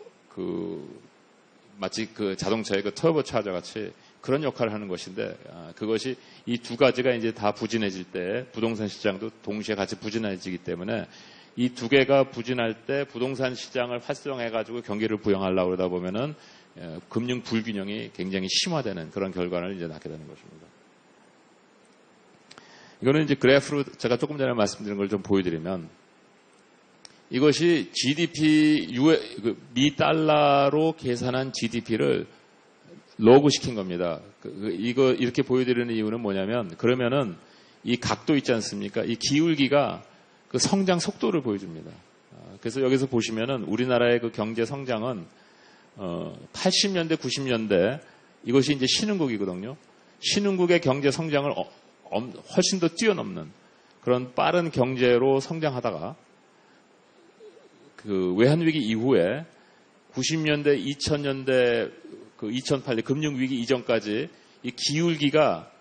마치 자동차의 터보 차저 같이 그런 역할을 하는 것인데 그것이 이 두 가지가 이제 다 부진해질 때 부동산 시장도 동시에 같이 부진해지기 때문에 이 두 개가 부진할 때 부동산 시장을 활성화해가지고 경기를 부양하려고 그러다 보면은 금융 불균형이 굉장히 심화되는 그런 결과를 이제 낳게 되는 것입니다. 이거는 이제 그래프로 제가 조금 전에 말씀드린 걸 좀 보여드리면 이것이 GDP, 미 달러로 계산한 GDP를 로그 시킨 겁니다. 이거 이렇게 보여드리는 이유는 뭐냐면 그러면은 이 각도 있지 않습니까? 이 기울기가 그 성장 속도를 보여줍니다. 그래서 여기서 보시면은 우리나라의 그 경제 성장은 80년대, 90년대 이것이 이제 신흥국이거든요. 신흥국의 경제 성장을 훨씬 더 뛰어넘는 그런 빠른 경제로 성장하다가 그 외환위기 이후에 90년대, 2000년대 그 2008년 금융위기 이전까지 이 기울기가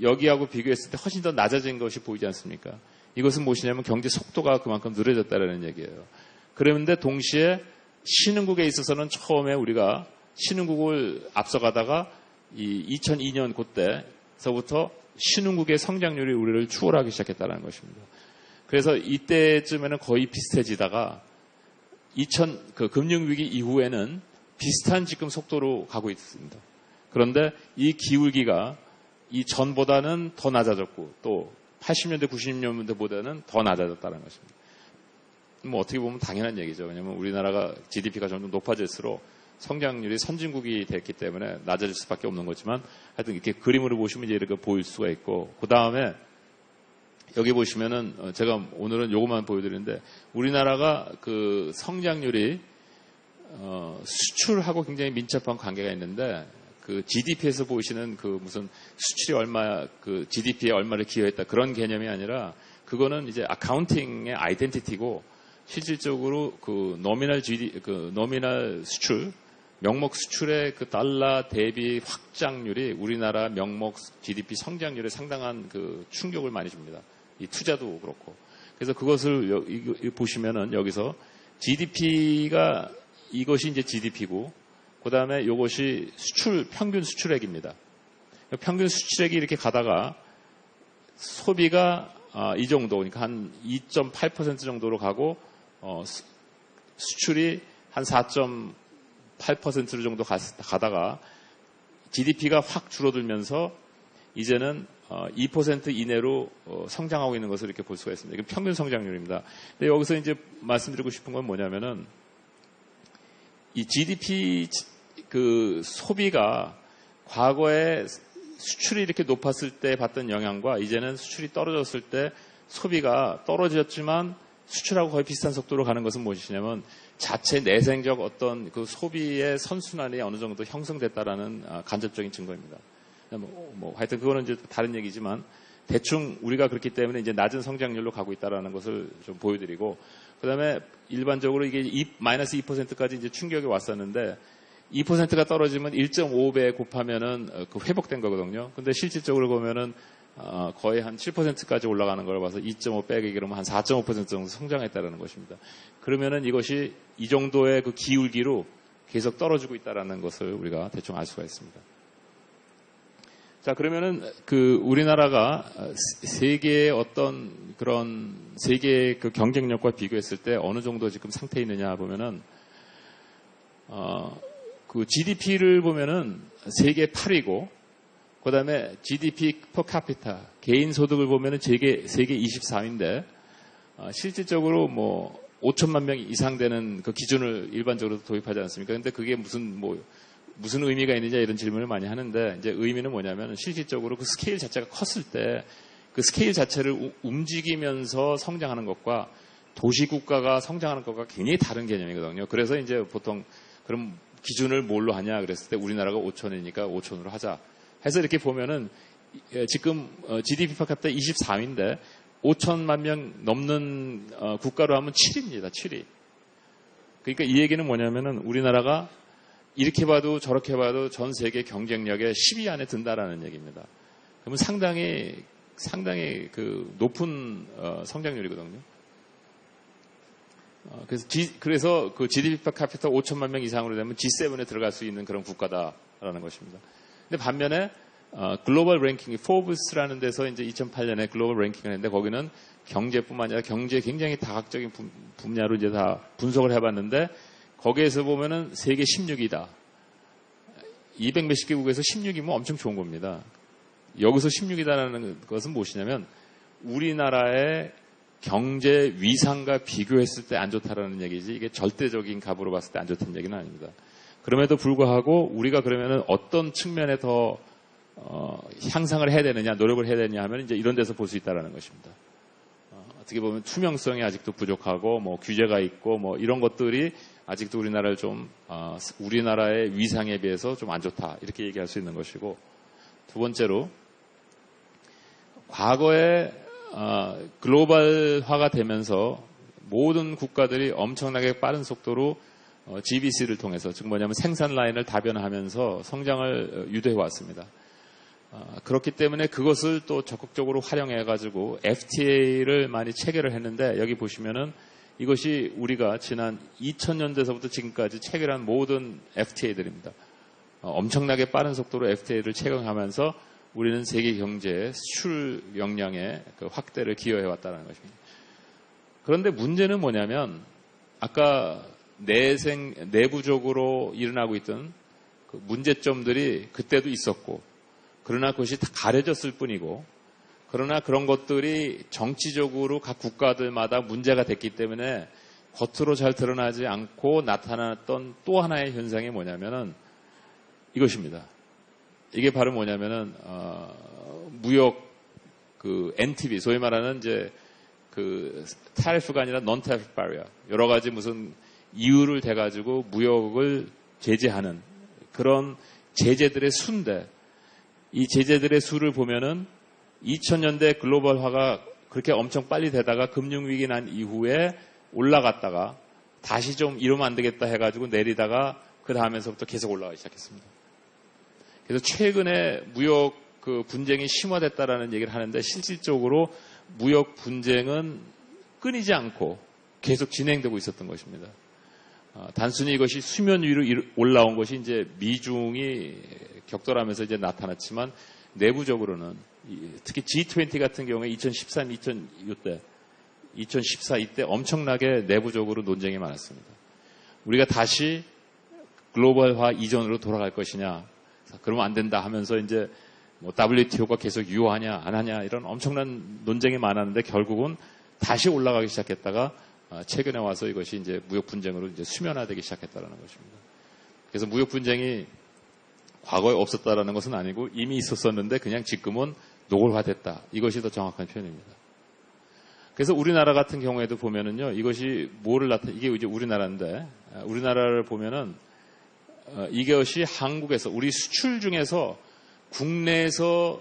여기하고 비교했을 때 훨씬 더 낮아진 것이 보이지 않습니까? 이것은 무엇이냐면 경제 속도가 그만큼 느려졌다는 얘기예요. 그런데 동시에 신흥국에 있어서는 우리가 신흥국을 앞서가다가 이 2002년 그때서부터 신흥국의 성장률이 우리를 추월하기 시작했다는 것입니다. 그래서 이때쯤에는 거의 비슷해지다가 그 금융위기 이후에는 비슷한 지금 속도로 가고 있습니다. 그런데 이 기울기가 이 전보다는 더 낮아졌고 또 80년대, 90년대보다는 더 낮아졌다는 것입니다. 뭐 어떻게 보면 당연한 얘기죠. 왜냐하면 우리나라가 GDP가 점점 높아질수록 성장률이 선진국이 됐기 때문에 낮아질 수밖에 없는 거지만 하여튼 이렇게 그림으로 보시면 이제 이렇게 보일 수가 있고 그 다음에 여기 보시면은 제가 오늘은 요것만 보여드리는데 우리나라가 그 성장률이 수출하고 굉장히 민첩한 관계가 있는데 그 GDP에서 보시는 그 무슨 수출이 얼마 그 GDP에 얼마를 기여했다 그런 개념이 아니라 그거는 이제 아카운팅의 아이덴티티고 실질적으로 그 노미널 수출 명목 수출의 그 달러 대비 확장률이 우리나라 명목 GDP 성장률에 상당한 그 충격을 많이 줍니다. 이 투자도 그렇고. 그래서 그것을 보시면은 여기서 GDP가 이것이 이제 GDP고 그 다음에 이것이 평균 수출액입니다. 평균 수출액이 이렇게 가다가 소비가 이 정도, 그러니까 한 2.8% 정도로 가고 수출이 한 4.8% 정도 가다가 GDP가 확 줄어들면서 이제는 2% 이내로 성장하고 있는 것을 이렇게 볼 수가 있습니다. 이게 평균 성장률입니다. 근데 여기서 이제 말씀드리고 싶은 건 뭐냐면은 이 GDP 그 소비가 과거에 수출이 이렇게 높았을 때 받던 영향과 이제는 수출이 떨어졌을 때 소비가 떨어졌지만 수출하고 거의 비슷한 속도로 가는 것은 무엇이냐면 자체 내생적 어떤 그 소비의 선순환이 어느 정도 형성됐다라는 간접적인 증거입니다. 하여튼 그거는 이제 다른 얘기지만 대충 우리가 그렇기 때문에 이제 낮은 성장률로 가고 있다라는 것을 좀 보여드리고 그다음에 일반적으로 이게 마이너스 2%까지 이제 충격이 왔었는데 2%가 떨어지면 1.5배 곱하면은 그 회복된 거거든요. 근데 실질적으로 보면은 거의 한 7%까지 올라가는 걸 봐서 2.5 빼기 그러면 한 4.5% 정도 성장했다라는 것입니다. 그러면은 이것이 이 정도의 그 기울기로 계속 떨어지고 있다라는 것을 우리가 대충 알 수가 있습니다. 자, 그러면은 그 우리나라가 세계의 어떤 그런 세계의 그 경쟁력과 비교했을 때 어느 정도 지금 상태에 있느냐 보면은 그 GDP를 보면은 세계 8위고 그다음에 GDP per capita 개인 소득을 보면은 세계 24위인데 실질적으로 뭐 5천만 명 이상 되는 그 기준을 일반적으로 도입하지 않습니까? 근데 그게 무슨 의미가 있느냐 이런 질문을 많이 하는데 이제 의미는 뭐냐면 실질적으로 그 스케일 자체가 컸을 때 그 스케일 자체를 움직이면서 성장하는 것과 도시국가가 성장하는 것과 굉장히 다른 개념이거든요. 그래서 이제 보통 그럼 기준을 뭘로 하냐 그랬을 때 우리나라가 5천이니까 5천으로 하자 해서 이렇게 보면은 지금 GDP per capita 24위인데 5천만 명 넘는 국가로 하면 7위입니다. 7위. 그러니까 이 얘기는 뭐냐면은 우리나라가 이렇게 봐도 저렇게 봐도 전 세계 경쟁력의 10위 안에 든다라는 얘기입니다. 그러면 상당히 그 높은 성장률이거든요. 그래서 그 GDP per capita 5천만 명 이상으로 되면 G7에 들어갈 수 있는 그런 국가다라는 것입니다. 근데 반면에 글로벌 랭킹, 포브스라는 데서 이제 2008년에 글로벌 랭킹을 했는데 거기는 경제뿐만 아니라 경제 굉장히 다각적인 분야로 이제 다 분석을 해봤는데 거기에서 보면은 세계 16위다. 200 몇십 개국에서 16위면 엄청 좋은 겁니다. 여기서 16위다라는 것은 무엇이냐면 우리나라의 경제 위상과 비교했을 때 안 좋다라는 얘기지 이게 절대적인 값으로 봤을 때 안 좋다는 얘기는 아닙니다. 그럼에도 불구하고 우리가 그러면은 어떤 측면에 더 향상을 해야 되느냐, 노력을 해야 되느냐 하면 이제 이런 데서 볼 수 있다라는 것입니다. 어떻게 보면 투명성이 아직도 부족하고 뭐 규제가 있고 뭐 이런 것들이 아직도 우리나라를 좀 우리나라의 위상에 비해서 좀 안 좋다 이렇게 얘기할 수 있는 것이고 두 번째로 과거에 글로벌화가 되면서 모든 국가들이 엄청나게 빠른 속도로 GBC를 통해서, 즉 뭐냐면 생산 라인을 다변화하면서 성장을 유도해 왔습니다. 그렇기 때문에 그것을 또 적극적으로 활용해가지고 FTA를 많이 체결을 했는데, 여기 보시면은 이것이 우리가 지난 2000년대서부터 지금까지 체결한 모든 FTA들입니다. 엄청나게 빠른 속도로 FTA를 체결하면서 우리는 세계 경제의 수출 역량의 그 확대를 기여해 왔다는 것입니다. 그런데 문제는 뭐냐면, 아까 내부적으로 일어나고 있던 그 문제점들이 그때도 있었고, 그러나 그것이 다 가려졌을 뿐이고, 그러나 그런 것들이 정치적으로 각 국가들마다 문제가 됐기 때문에 겉으로 잘 드러나지 않고 나타났던 또 하나의 현상이 뭐냐면은 이것입니다. 이게 바로 뭐냐면은 무역 그 NTB, 소위 말하는 이제 그 타리프가 아니라 non tariff barrier, 여러 가지 무슨 이유를 대가지고 무역을 제재하는 그런 제재들의 수인데, 이 제재들의 수를 보면은 2000년대 글로벌화가 그렇게 엄청 빨리 되다가 금융위기 난 이후에 올라갔다가 다시 좀 이러면 안 되겠다 해가지고 내리다가 그 다음에서부터 계속 올라가기 시작했습니다. 그래서 최근에 무역 그 분쟁이 심화됐다라는 얘기를 하는데, 실질적으로 무역 분쟁은 끊이지 않고 계속 진행되고 있었던 것입니다. 단순히 이것이 수면 위로 올라온 것이 이제 미중이 격돌하면서 이제 나타났지만, 내부적으로는 특히 G20 같은 경우에 2013, 2014 이때 엄청나게 내부적으로 논쟁이 많았습니다. 우리가 다시 글로벌화 이전으로 돌아갈 것이냐, 그러면 안 된다 하면서 이제 뭐 WTO가 계속 유효하냐 안 하냐 이런 엄청난 논쟁이 많았는데, 결국은 다시 올라가기 시작했다가 최근에 와서 이것이 이제 무역 분쟁으로 이제 수면화되기 시작했다라는 것입니다. 그래서 무역 분쟁이 과거에 없었다라는 것은 아니고 이미 있었었는데 그냥 지금은 노골화됐다. 이것이 더 정확한 표현입니다. 그래서 우리나라 같은 경우에도 보면은요, 이것이 뭐를 이게 이제 우리나라인데, 우리나라를 보면은 이것이 한국에서 우리 수출 중에서 국내에서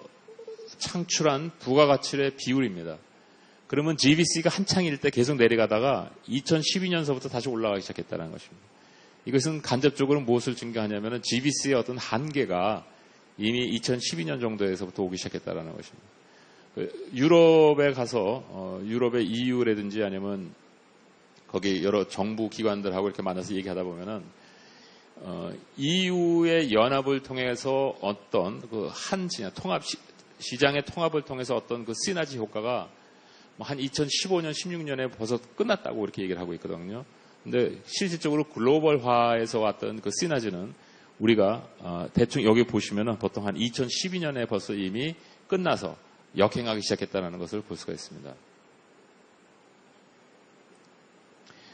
창출한 부가가치의 비율입니다. 그러면 GBC가 한창일 때 계속 내려가다가 2012년서부터 다시 올라가기 시작했다는 것입니다. 이것은 간접적으로 무엇을 증거하냐면 GBC의 어떤 한계가 이미 2012년 정도에서부터 오기 시작했다는 것입니다. 유럽에 가서 유럽의 EU라든지 아니면 거기 여러 정부 기관들하고 이렇게 만나서 얘기하다 보면은 EU의 연합을 통해서 어떤 그 시장의 통합을 통해서 어떤 그 시너지 효과가 한 2015년, 16년에 벌써 끝났다고 이렇게 얘기를 하고 있거든요. 근데 실질적으로 글로벌화에서 왔던 그 시너지는 우리가 대충 여기 보시면은 보통 한 2012년에 벌써 이미 끝나서 역행하기 시작했다는 것을 볼 수가 있습니다.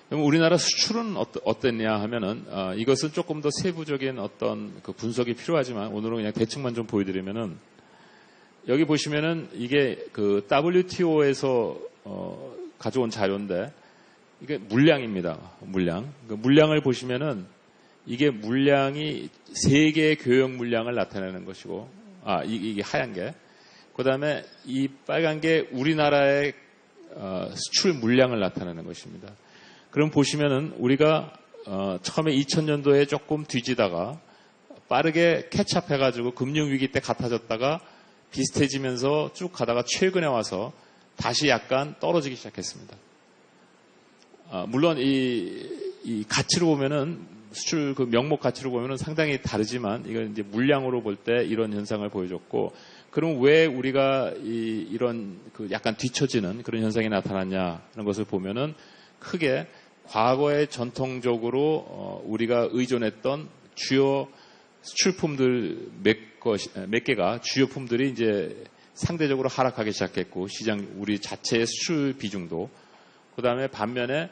그럼 우리나라 수출은 어땠냐 하면은 이것은 조금 더 세부적인 어떤 그 분석이 필요하지만 오늘은 그냥 대충만 좀 보여드리면은, 여기 보시면은 이게 그 WTO에서 가져온 자료인데 이게 물량입니다. 물량. 그 물량을 보시면은 이게 물량이 세계 교역 물량을 나타내는 것이고, 이게 하얀 게, 그 다음에 이 빨간 게 우리나라의 수출 물량을 나타내는 것입니다. 그럼 보시면은 우리가 처음에 2000년도에 조금 뒤지다가 빠르게 캐치업해가지고 금융위기 때 같아졌다가 비슷해지면서 쭉 가다가 최근에 와서 다시 약간 떨어지기 시작했습니다. 물론 이 가치로 보면은 수출 그 명목 가치로 보면은 상당히 다르지만, 이건 이제 물량으로 볼 때 이런 현상을 보여줬고, 그럼 왜 우리가 이런 그 약간 뒤처지는 그런 현상이 나타났냐는 것을 보면은 크게 과거에 전통적으로 우리가 의존했던 주요 수출품들 몇 개가 주요 품들이 이제 상대적으로 하락하기 시작했고, 시장 우리 자체의 수출 비중도, 그다음에 반면에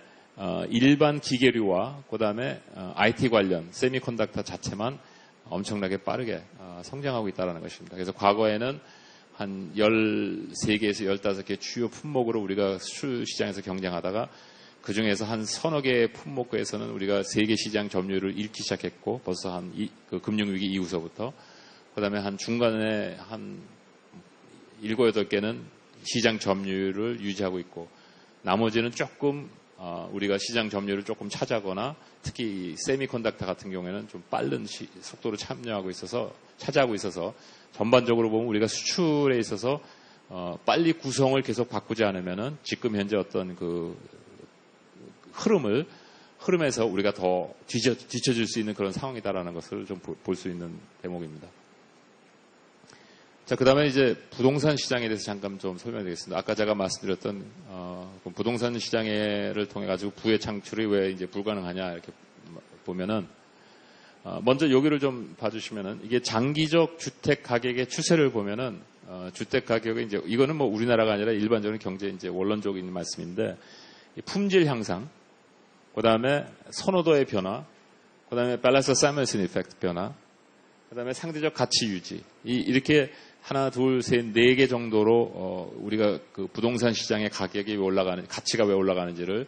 일반 기계류와 그다음에 IT 관련 세미컨덕터 자체만 엄청나게 빠르게 성장하고 있다는 것입니다. 그래서 과거에는 한 13개에서 15개 주요 품목으로 우리가 수출 시장에서 경쟁하다가 그 중에서 한 서너 개의 품목에서는 우리가 세계 시장 점유율을 잃기 시작했고, 벌써 그 금융위기 이후서부터, 그 다음에 한 중간에 한 7, 8개는 시장 점유율을 유지하고 있고, 나머지는 조금 우리가 시장 점유율을 조금 차지하거나 특히 세미컨덕터 같은 경우에는 좀 빠른 속도로 차지하고 있어서 전반적으로 보면 우리가 수출에 있어서 빨리 구성을 계속 바꾸지 않으면은 지금 현재 어떤 그 흐름에서 우리가 더 뒤처질 수 있는 그런 상황이다라는 것을 좀 볼 수 있는 대목입니다. 자, 그 다음에 이제 부동산 시장에 대해서 잠깐 좀 설명드리겠습니다. 아까 제가 말씀드렸던, 부동산 시장을 통해가지고 부의 창출이 왜 이제 불가능하냐, 이렇게 보면은, 먼저 여기를 좀 봐주시면은, 이게 장기적 주택 가격의 추세를 보면은, 주택 가격이 이제, 이거는 뭐 우리나라가 아니라 일반적인 경제 이제 원론적인 말씀인데, 품질 향상, 그 다음에 선호도의 변화, 그 다음에 밸런스 사이먼슨 이펙트 변화, 그 다음에 상대적 가치 유지, 이렇게 하나, 둘, 셋, 네 개 정도로 우리가 그 부동산 시장의 가격이 왜 올라가는, 가치가 왜 올라가는지를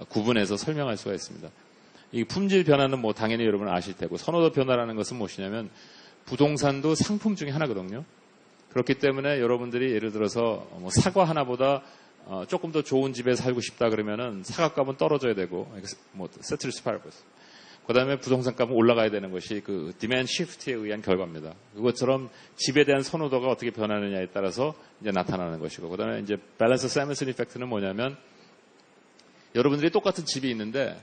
구분해서 설명할 수가 있습니다. 이 품질 변화는 뭐 당연히 여러분 아실 테고, 선호도 변화라는 것은 무엇이냐면 부동산도 상품 중에 하나거든요. 그렇기 때문에 여러분들이 예를 들어서 뭐 사과 하나보다 조금 더 좋은 집에 살고 싶다 그러면은 사과값은 떨어져야 되고, 뭐 세트를 스파이러스. 그 다음에 부동산 값은 올라가야 되는 것이 그 디맨드 시프트에 의한 결과입니다. 그것처럼 집에 대한 선호도가 어떻게 변하느냐에 따라서 이제 나타나는 것이고, 그 다음에 이제 밸런스 사이먼슨 이펙트는 뭐냐면 여러분들이 똑같은 집이 있는데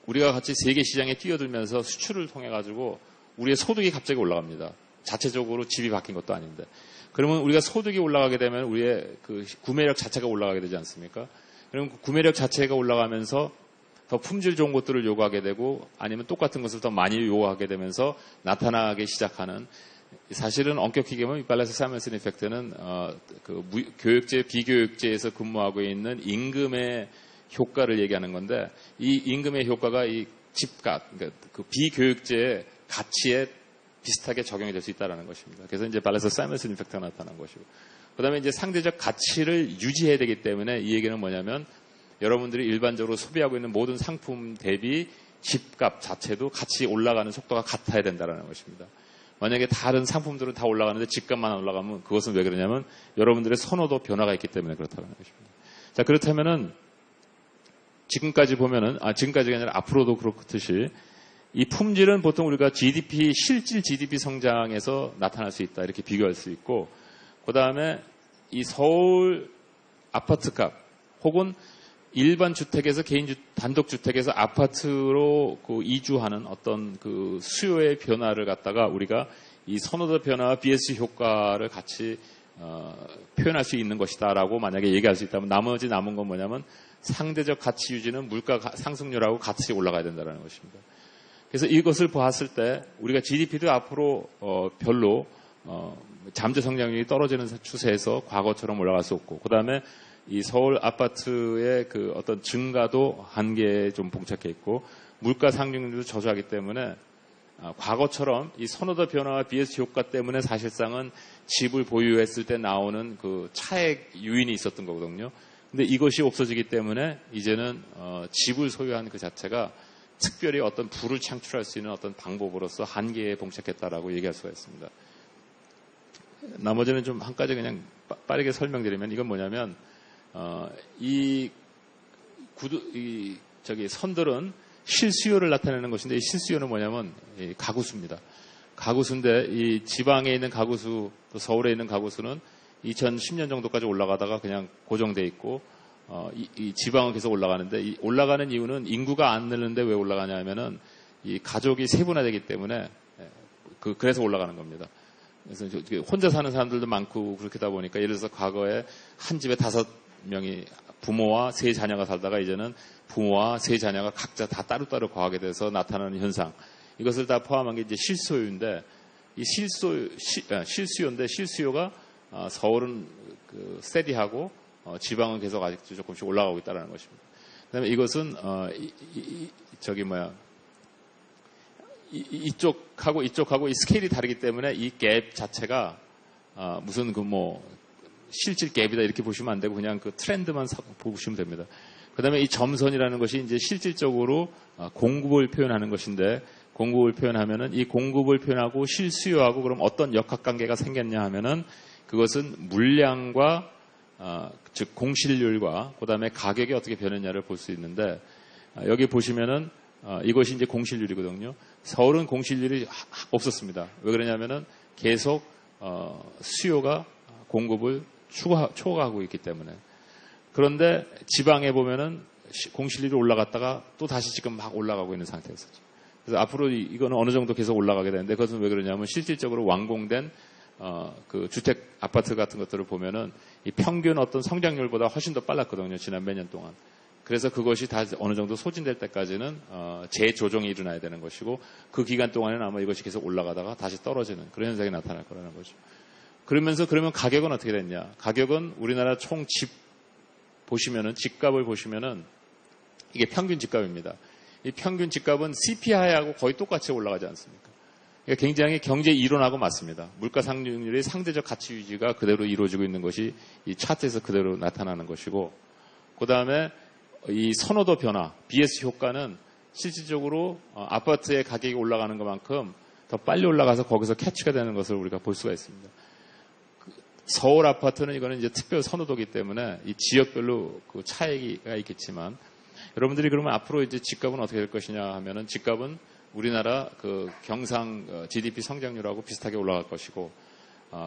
우리가 같이 세계 시장에 뛰어들면서 수출을 통해 가지고 우리의 소득이 갑자기 올라갑니다. 자체적으로 집이 바뀐 것도 아닌데. 그러면 우리가 소득이 올라가게 되면 우리의 그 구매력 자체가 올라가게 되지 않습니까? 그럼 그 구매력 자체가 올라가면서 더 품질 좋은 것들을 요구하게 되고 아니면 똑같은 것을 더 많이 요구하게 되면서 나타나기 시작하는, 사실은 엄격히 얘기하면 밸런스 사이먼슨 이펙트는 그 교육제, 비교육제에서 근무하고 있는 임금의 효과를 얘기하는 건데, 이 임금의 효과가 이 집값, 그러니까 그 비교육제의 가치에 비슷하게 적용이 될 수 있다는 것입니다. 그래서 이제 밸런스 사이먼슨 이펙트가 나타난 것이고, 그 다음에 이제 상대적 가치를 유지해야 되기 때문에 이 얘기는 뭐냐면 여러분들이 일반적으로 소비하고 있는 모든 상품 대비 집값 자체도 같이 올라가는 속도가 같아야 된다는 것입니다. 만약에 다른 상품들은 다 올라가는데 집값만 안 올라가면 그것은 왜 그러냐면 여러분들의 선호도 변화가 있기 때문에 그렇다는 것입니다. 자, 그렇다면은 지금까지 보면은, 지금까지가 아니라 앞으로도 그렇듯이 이 품질은 보통 우리가 GDP, 실질 GDP 성장에서 나타날 수 있다. 이렇게 비교할 수 있고, 그 다음에 이 서울 아파트값 혹은 일반 주택에서 단독주택에서 아파트로 그 이주하는 어떤 그 수요의 변화를 갖다가 우리가 이 선호도 변화와 BS 효과를 같이 표현할 수 있는 것이다라고 만약에 얘기할 수 있다면 나머지 남은 건 뭐냐면 상대적 가치 유지는 물가 상승률하고 같이 올라가야 된다는 것입니다. 그래서 이것을 봤을 때 우리가 GDP도 앞으로 별로 잠재 성장률이 떨어지는 추세에서 과거처럼 올라갈 수 없고, 그 다음에 이 서울 아파트의 그 어떤 증가도 한계에 좀 봉착해 있고, 물가 상승률도 저조하기 때문에 과거처럼 이 선호도 변화와 BS 효과 때문에 사실상은 집을 보유했을 때 나오는 그 차액 유인이 있었던 거거든요. 근데 이것이 없어지기 때문에 이제는 집을 소유하는 그 자체가 특별히 어떤 부를 창출할 수 있는 어떤 방법으로서 한계에 봉착했다라고 얘기할 수가 있습니다. 나머지는 좀 한 가지 그냥 빠르게 설명드리면 이건 뭐냐면 선들은 실수요를 나타내는 것인데 이 실수요는 뭐냐면 이 가구수입니다. 가구수인데 이 지방에 있는 가구수, 또 서울에 있는 가구수는 2010년 정도까지 올라가다가 그냥 고정돼 있고 이 지방은 계속 올라가는데 이 올라가는 이유는 인구가 안 늘는데 왜 올라가냐 하면은 이 가족이 세분화되기 때문에 그래서 올라가는 겁니다. 그래서 혼자 사는 사람들도 많고 그렇게다 보니까 예를 들어서 과거에 한 집에 5명이 부모와 3자녀가 살다가 이제는 부모와 3자녀가 각자 다 따로따로 거하게 돼서 나타나는 현상, 이것을 다 포함한 게 이제 실수요인데 이 실수요인데 실수요가 서울은 스테디하고 지방은 계속 아직도 조금씩 올라가고 있다는 것입니다. 그다음에 이것은 이쪽하고 이 스케일이 다르기 때문에 이 갭 자체가 무슨 실질 갭이다 이렇게 보시면 안 되고 그냥 그 트렌드만 보시면 됩니다. 그다음에 이 점선이라는 것이 이제 실질적으로 공급을 표현하는 것인데, 공급을 표현하면은 이 공급을 표현하고 실수요하고 그럼 어떤 역학관계가 생겼냐 하면은 그것은 물량과 즉 공실률과 그다음에 가격이 어떻게 변했냐를 볼 수 있는데 여기 보시면은 이것이 이제 공실률이거든요. 서울은 공실률이 없었습니다. 왜 그러냐면은 계속 수요가 공급을 초과하고 있기 때문에. 그런데 지방에 보면은 공실률이 올라갔다가 또 다시 지금 막 올라가고 있는 상태였었죠. 그래서 앞으로 이거는 어느 정도 계속 올라가게 되는데 그것은 왜 그러냐면 실질적으로 완공된 그 주택 아파트 같은 것들을 보면은 이 평균 어떤 성장률보다 훨씬 더 빨랐거든요. 지난 몇 년 동안. 그래서 그것이 다 어느 정도 소진될 때까지는 재조정이 일어나야 되는 것이고 그 기간 동안에는 아마 이것이 계속 올라가다가 다시 떨어지는 그런 현상이 나타날 거라는 거죠. 그러면 가격은 어떻게 됐냐? 가격은 우리나라 총 집 보시면은 집값을 보시면은 이게 평균 집값입니다. 이 평균 집값은 CPI하고 거의 똑같이 올라가지 않습니까? 그러니까 굉장히 경제 이론하고 맞습니다. 물가 상승률의 상대적 가치 유지가 그대로 이루어지고 있는 것이 이 차트에서 그대로 나타나는 것이고 그 다음에 이 선호도 변화, BS 효과는 실질적으로 아파트의 가격이 올라가는 것만큼 더 빨리 올라가서 거기서 캐치가 되는 것을 우리가 볼 수가 있습니다. 서울 아파트는 이거는 이제 특별 선호도이기 때문에 이 지역별로 그 차이가 있겠지만 여러분들이 그러면 앞으로 이제 집값은 어떻게 될 것이냐 하면은 집값은 우리나라 그 경상 GDP 성장률하고 비슷하게 올라갈 것이고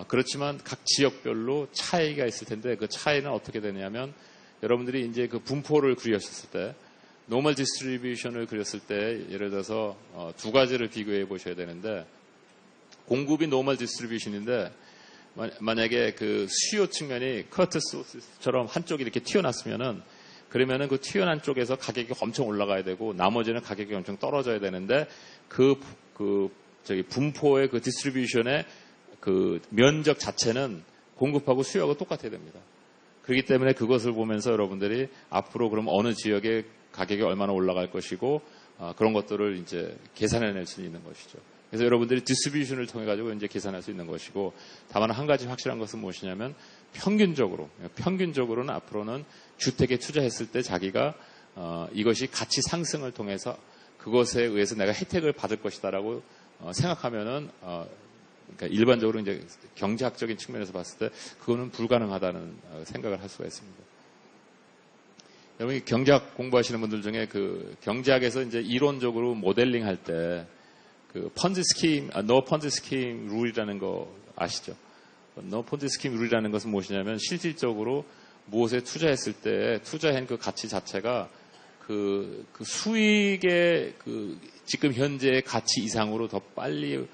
그렇지만 각 지역별로 차이가 있을 텐데 그 차이는 어떻게 되냐면 여러분들이 이제 그 분포를 그리셨을 때 노멀 디스트리뷰션을 그렸을 때 예를 들어서 두 가지를 비교해 보셔야 되는데 공급이 노멀 디스트리뷰션인데 만약에 그 수요 측면이 커트소스처럼 한쪽이 이렇게 튀어났으면은 그러면은 그 튀어난 쪽에서 가격이 엄청 올라가야 되고 나머지는 가격이 엄청 떨어져야 되는데 분포의 그 디스트리뷰션의 그 면적 자체는 공급하고 수요하고 똑같아야 됩니다. 그렇기 때문에 그것을 보면서 여러분들이 앞으로 그럼 어느 지역의 가격이 얼마나 올라갈 것이고 그런 것들을 이제 계산해낼 수 있는 것이죠. 그래서 여러분들이 디스트리뷰션을 통해 가지고 이제 계산할 수 있는 것이고 다만 한 가지 확실한 것은 무엇이냐면 평균적으로는 앞으로는 주택에 투자했을 때 자기가 이것이 가치 상승을 통해서 그것에 의해서 내가 혜택을 받을 것이다라고 생각하면은 그러니까 일반적으로 이제 경제학적인 측면에서 봤을 때 그거는 불가능하다는 생각을 할 수가 있습니다. 여러분이 경제학 공부하시는 분들 중에 그 경제학에서 이제 이론적으로 모델링 할 때 그 펀지 스킴, 노 펀지 스킴 룰이라는 거 아시죠? 노 펀지 스킴 룰이라는 것은 무엇이냐면 실질적으로 무엇에 투자했을 때 투자한 그 가치 자체가 그 수익의 그 지금 현재의 가치 이상으로 더 빨리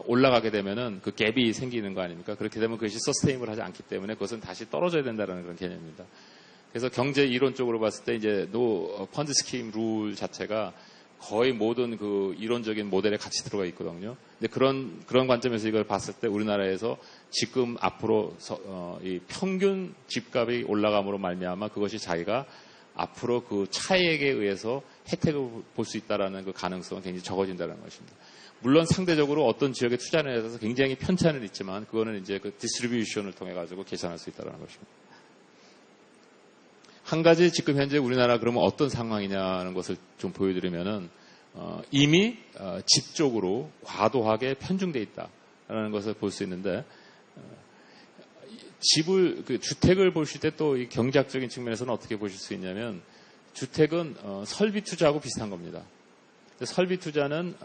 올라가게 되면은 그 갭이 생기는 거 아닙니까? 그렇게 되면 그것이 서스테이블 하지 않기 때문에 그것은 다시 떨어져야 된다는 그런 개념입니다. 그래서 경제 이론적으로 봤을 때 이제 노 펀드 스킴 룰 자체가 거의 모든 그 이론적인 모델에 같이 들어가 있거든요. 근데 그런 관점에서 이걸 봤을 때 우리나라에서 지금 앞으로 이 평균 집값이 올라감으로 말미암아 그것이 자기가 앞으로 그 차익에 의해서 혜택을 볼 수 있다라는 그 가능성은 굉장히 적어진다는 것입니다. 물론 상대적으로 어떤 지역에 투자를 해서 굉장히 편차는 있지만 그거는 이제 그 디스트리뷰션을 통해 가지고 계산할 수 있다는 것입니다. 한 가지 지금 현재 우리나라 그러면 어떤 상황이냐는 것을 좀 보여드리면은 이미 집 쪽으로 과도하게 편중돼 있다라는 것을 볼 수 있는데 주택을 보실 때 또 이 경제학적인 측면에서는 어떻게 보실 수 있냐면 주택은 설비 투자하고 비슷한 겁니다. 설비 투자는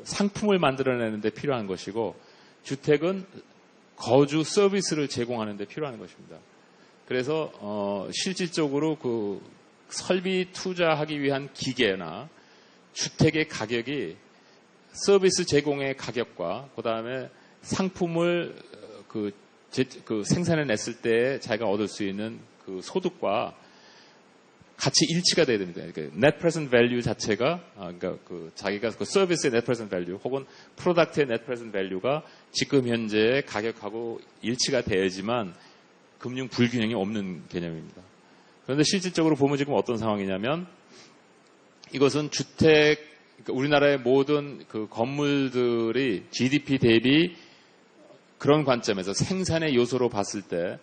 상품을 만들어내는 데 필요한 것이고 주택은 거주 서비스를 제공하는 데 필요한 것입니다. 그래서 실질적으로 그 설비 투자하기 위한 기계나 주택의 가격이 서비스 제공의 가격과 그다음에 상품을 그 생산해냈을 때 자기가 얻을 수 있는 그 소득과 같이 일치가 돼야 됩니다. 그러니까 net present value 자체가 그러니까 그 자기가 그 서비스의 net present value 혹은 프로덕트의 net present value가 지금 현재의 가격하고 일치가 돼야지만 금융 불균형이 없는 개념입니다. 그런데 실질적으로 보면 지금 어떤 상황이냐면 이것은 주택, 그러니까 우리나라의 모든 그 건물들이 GDP 대비 그런 관점에서 생산의 요소로 봤을 때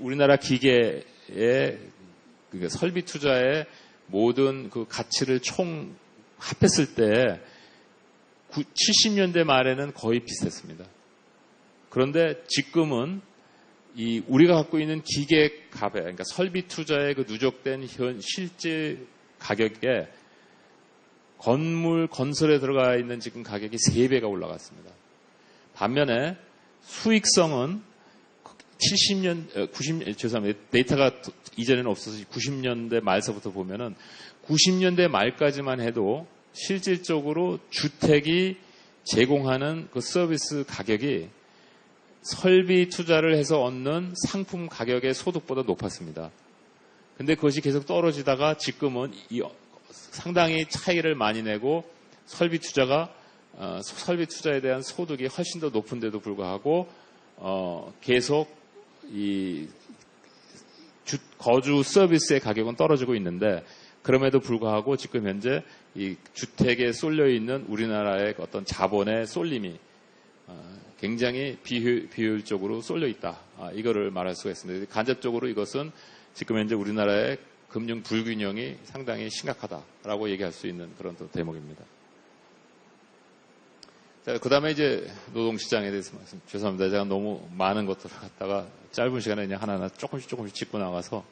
우리나라 기계의 그러니까 설비 투자의 모든 그 가치를 총 합했을 때 70년대 말에는 거의 비슷했습니다. 그런데 지금은 우리가 갖고 있는 기계 값에, 그러니까 설비 투자의 그 누적된 실제 가격에 건물 건설에 들어가 있는 지금 가격이 3배가 올라갔습니다. 반면에 수익성은 죄송합니다. 데이터가 이전에는 없어서 90년대 말서부터 보면은 90년대 말까지만 해도 실질적으로 주택이 제공하는 그 서비스 가격이 설비 투자를 해서 얻는 상품 가격의 소득보다 높았습니다. 근데 그것이 계속 떨어지다가 지금은 상당히 차이를 많이 내고 설비 투자에 대한 소득이 훨씬 더 높은데도 불구하고 계속 거주 서비스의 가격은 떨어지고 있는데, 그럼에도 불구하고 지금 현재 이 주택에 쏠려 있는 우리나라의 어떤 자본의 쏠림이 굉장히 비효율적으로 쏠려 있다. 이거를 말할 수가 있습니다. 간접적으로 이것은 지금 현재 우리나라의 금융 불균형이 상당히 심각하다라고 얘기할 수 있는 그런 또 대목입니다. 자, 그 다음에 이제 노동시장에 대해서 죄송합니다. 제가 너무 많은 것들을 갖다가 짧은 시간에 그냥 하나하나 조금씩 짚고 나가서,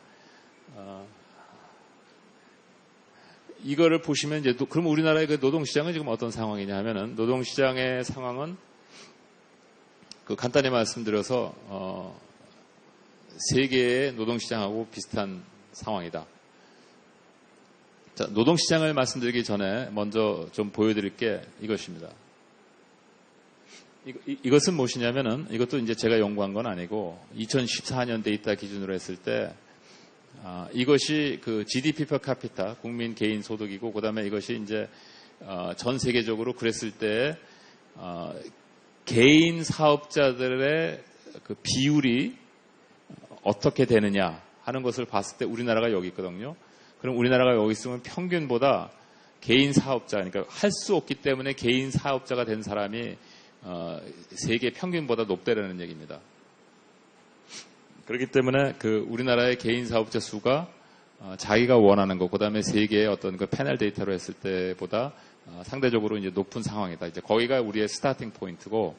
이거를 보시면 이제, 그럼 우리나라의 그 노동시장은 지금 어떤 상황이냐 하면은, 노동시장의 상황은 간단히 말씀드려서, 세계의 노동시장하고 비슷한 상황이다. 자, 노동시장을 말씀드리기 전에 먼저 좀 보여드릴 게 이것입니다. 이것은 무엇이냐면은, 이것도 이제 제가 연구한 건 아니고 2014년 데이터 기준으로 했을 때 이것이 그 GDP per capita 국민 개인 소득이고, 그다음에 이것이 이제 전 세계적으로 그랬을 때 개인 사업자들의 그 비율이 어떻게 되느냐 하는 것을 봤을 때 우리나라가 여기 있거든요. 그럼 우리나라가 여기 있으면 평균보다 개인 사업자, 그러니까 할 수 없기 때문에 개인 사업자가 된 사람이 세계 평균보다 높다라는 얘기입니다. 그렇기 때문에 그 우리나라의 개인 사업자 수가 자기가 원하는 것, 그다음에 세계의 어떤 그 패널 데이터로 했을 때보다 상대적으로 이제 높은 상황이다. 이제 거기가 우리의 스타팅 포인트고,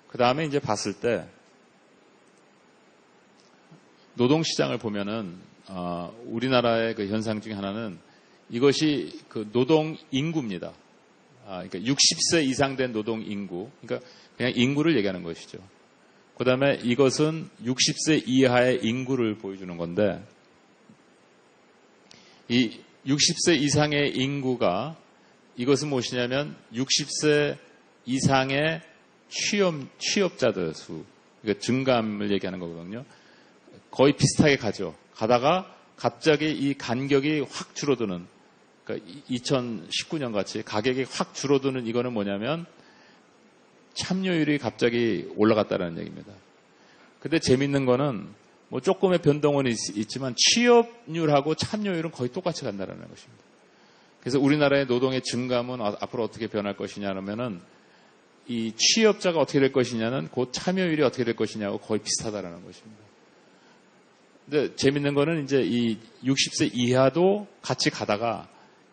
그다음에 이제 봤을 때 노동시장을 보면은 우리나라의 그 현상 중에 하나는 이것이 그 노동 인구입니다. 그러니까 60세 이상 된 노동 인구, 그러니까 그냥 인구를 얘기하는 것이죠. 그 다음에 이것은 60세 이하의 인구를 보여주는 건데, 이 60세 이상의 인구가, 이것은 무엇이냐면 60세 이상의 취업자들 수, 그러니까 증감을 얘기하는 거거든요. 거의 비슷하게 가죠. 가다가 갑자기 이 간격이 확 줄어드는, 그러니까 2019년 같이 가격이 확 줄어드는, 이거는 뭐냐면 참여율이 갑자기 올라갔다는 얘기입니다. 근데 재밌는 거는 뭐 조금의 변동은 있지만 취업률하고 참여율은 거의 똑같이 간다는 것입니다. 그래서 우리나라의 노동의 증감은 앞으로 어떻게 변할 것이냐 하면은, 이 취업자가 어떻게 될 것이냐는 곧 참여율이 어떻게 될 것이냐고 거의 비슷하다는 것입니다. 근데 재밌는 거는 이제 이 60세 이하도 같이 가다가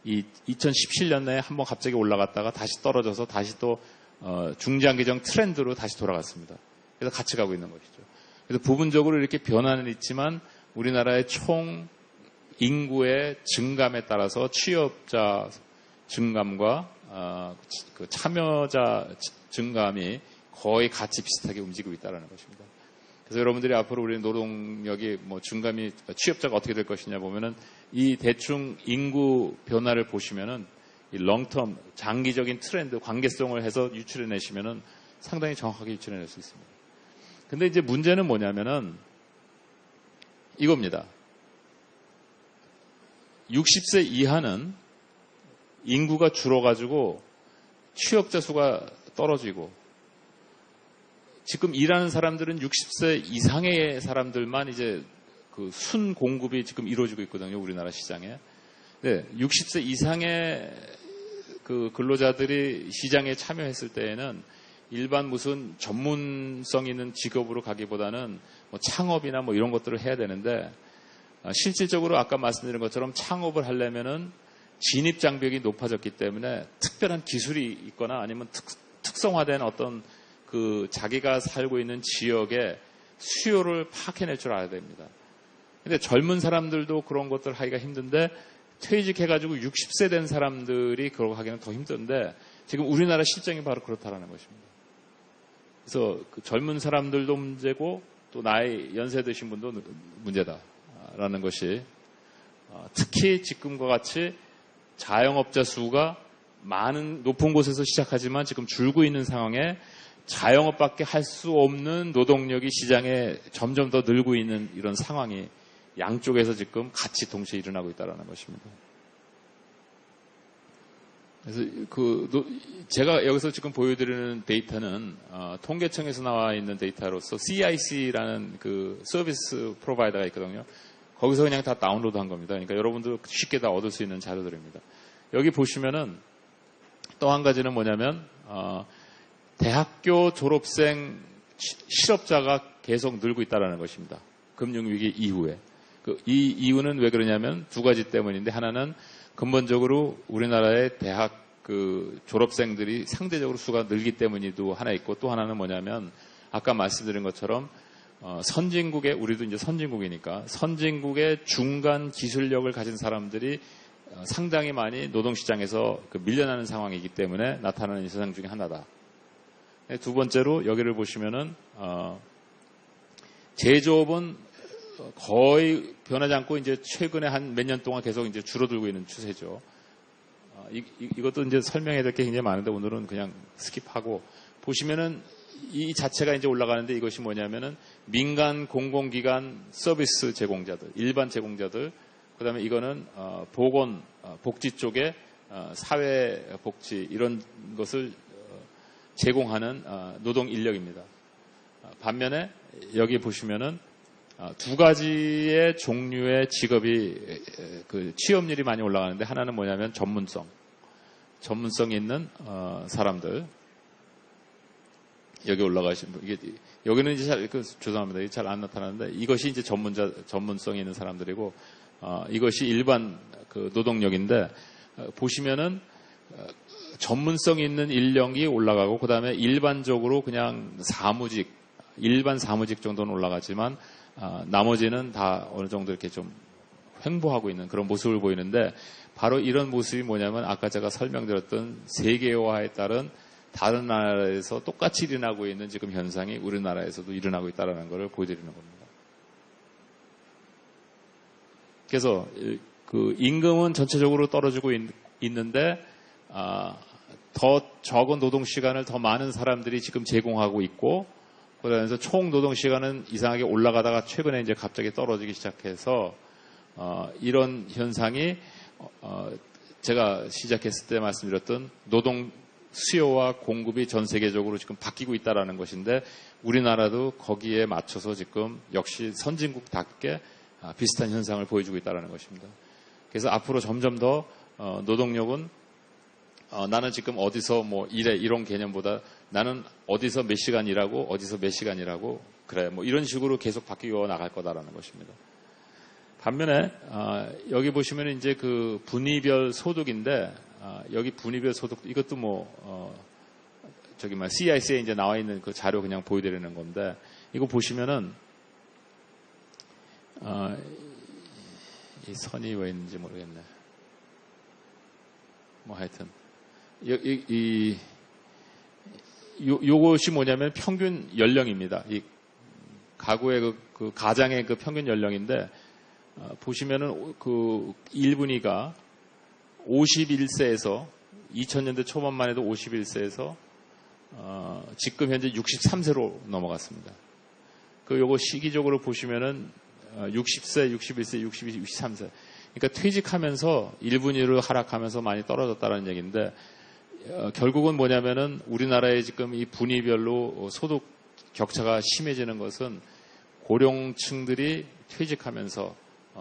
이 2017년에 한번 갑자기 올라갔다가 다시 떨어져서 다시 또 중장기적 트렌드로 다시 돌아갔습니다. 그래서 같이 가고 있는 것이죠. 그래서 부분적으로 이렇게 변화는 있지만 우리나라의 총 인구의 증감에 따라서 취업자 증감과 그 참여자 증감이 거의 같이 비슷하게 움직이고 있다는 것입니다. 그래서 여러분들이 앞으로 우리 노동력이 뭐 증감이, 취업자가 어떻게 될 것이냐 보면은 이 대충 인구 변화를 보시면은 이 롱텀, 장기적인 트렌드, 관계성을 해서 유출해 내시면은 상당히 정확하게 유출해 낼 수 있습니다. 근데 이제 문제는 뭐냐면은 이겁니다. 60세 이하는 인구가 줄어가지고 취업자 수가 떨어지고, 지금 일하는 사람들은 60세 이상의 사람들만 이제 그 순 공급이 지금 이루어지고 있거든요, 우리나라 시장에. 네, 60세 이상의 그 근로자들이 시장에 참여했을 때에는 일반 무슨 전문성 있는 직업으로 가기보다는 뭐 창업이나 뭐 이런 것들을 해야 되는데, 실질적으로 아까 말씀드린 것처럼 창업을 하려면은 진입 장벽이 높아졌기 때문에 특별한 기술이 있거나 아니면 특성화된 어떤 그 자기가 살고 있는 지역에 수요를 파악해낼 줄 알아야 됩니다. 근데 젊은 사람들도 그런 것들 하기가 힘든데 퇴직해가지고 60세 된 사람들이 그러고 하기는 더 힘든데 지금 우리나라 실정이 바로 그렇다라는 것입니다. 그래서 그 젊은 사람들도 문제고 또 나이 연세 드신 분도 문제다라는 것이 특히 지금과 같이 자영업자 수가 높은 곳에서 시작하지만 지금 줄고 있는 상황에 자영업밖에 할 수 없는 노동력이 시장에 점점 더 늘고 있는 이런 상황이 양쪽에서 지금 같이 동시에 일어나고 있다는 것입니다. 그래서 제가 여기서 지금 보여드리는 데이터는 통계청에서 나와 있는 데이터로서 CIC라는 그 서비스 프로바이더가 있거든요. 거기서 그냥 다 다운로드한 겁니다. 그러니까 여러분도 쉽게 다 얻을 수 있는 자료들입니다. 여기 보시면은 또 한 가지는 뭐냐면 대학교 졸업생 실업자가 계속 늘고 있다는 것입니다. 금융위기 이후에. 이 이유는 왜 그러냐면 두 가지 때문인데 하나는 근본적으로 우리나라의 대학 졸업생들이 상대적으로 수가 늘기 때문이도 하나 있고 또 하나는 뭐냐면 아까 말씀드린 것처럼 선진국의 우리도 이제 선진국이니까 선진국의 중간 기술력을 가진 사람들이 상당히 많이 노동시장에서 밀려나는 상황이기 때문에 나타나는 현상 중에 하나다. 두 번째로 여기를 보시면은 제조업은 거의 변하지 않고 이제 최근에 한 몇 년 동안 계속 이제 줄어들고 있는 추세죠. 이것도 이제 설명해야 될 게 굉장히 많은데 오늘은 그냥 스킵하고 보시면은 이 자체가 이제 올라가는데 이것이 뭐냐면은 민간 공공기관 서비스 제공자들, 일반 제공자들, 그다음에 이거는 보건, 복지 쪽에 사회복지 이런 것을 제공하는 노동 인력입니다. 반면에 여기 보시면은 두 가지의 종류의 직업이 취업률이 많이 올라가는데 하나는 뭐냐면 전문성이 있는 사람들 여기 올라가신 분 여기는 이제 죄송합니다. 이게 잘 안 나타나는데 이것이 이제 전문성이 있는 사람들이고 이것이 일반 노동력인데 보시면은 전문성이 있는 인력이 올라가고 그 다음에 일반적으로 그냥 일반 사무직 정도는 올라가지만 나머지는 다 어느 정도 이렇게 좀 횡보하고 있는 그런 모습을 보이는데 바로 이런 모습이 뭐냐면 아까 제가 설명드렸던 세계화에 따른 다른 나라에서 똑같이 일어나고 있는 지금 현상이 우리나라에서도 일어나고 있다는 것을 보여드리는 겁니다. 그래서 임금은 전체적으로 떨어지고 있는데 더 적은 노동 시간을 더 많은 사람들이 지금 제공하고 있고 그러면서 총 노동 시간은 이상하게 올라가다가 최근에 이제 갑자기 떨어지기 시작해서 이런 현상이 제가 시작했을 때 말씀드렸던 노동 수요와 공급이 전 세계적으로 지금 바뀌고 있다는 것인데 우리나라도 거기에 맞춰서 지금 역시 선진국답게 비슷한 현상을 보여주고 있다는 것입니다. 그래서 앞으로 점점 더 노동력은 나는 지금 어디서 뭐 일해 이런 개념보다 나는 어디서 몇 시간 일하고 어디서 몇 시간 일하고 그래 뭐 이런 식으로 계속 바뀌어 나갈 거다라는 것입니다. 반면에 여기 보시면 이제 그 분위별 소득인데 여기 분위별 소득 이것도 CIC에 이제 나와 있는 그 자료 그냥 보여드리는 건데 이거 보시면은 이 선이 왜 있는지 모르겠네. 뭐 하여튼 요것이 뭐냐면 평균 연령입니다. 이 가구의 그 가장의 그 평균 연령인데 보시면은 그 1분위가 51세에서 2000년대 초반만 해도 51세에서 지금 현재 63세로 넘어갔습니다. 요거 시기적으로 보시면은 60세, 61세, 62세, 63세. 그러니까 퇴직하면서 1분위로 하락하면서 많이 떨어졌다는 얘기인데 결국은 뭐냐면은 우리나라의 지금 이 분위별로 소득 격차가 심해지는 것은 고령층들이 퇴직하면서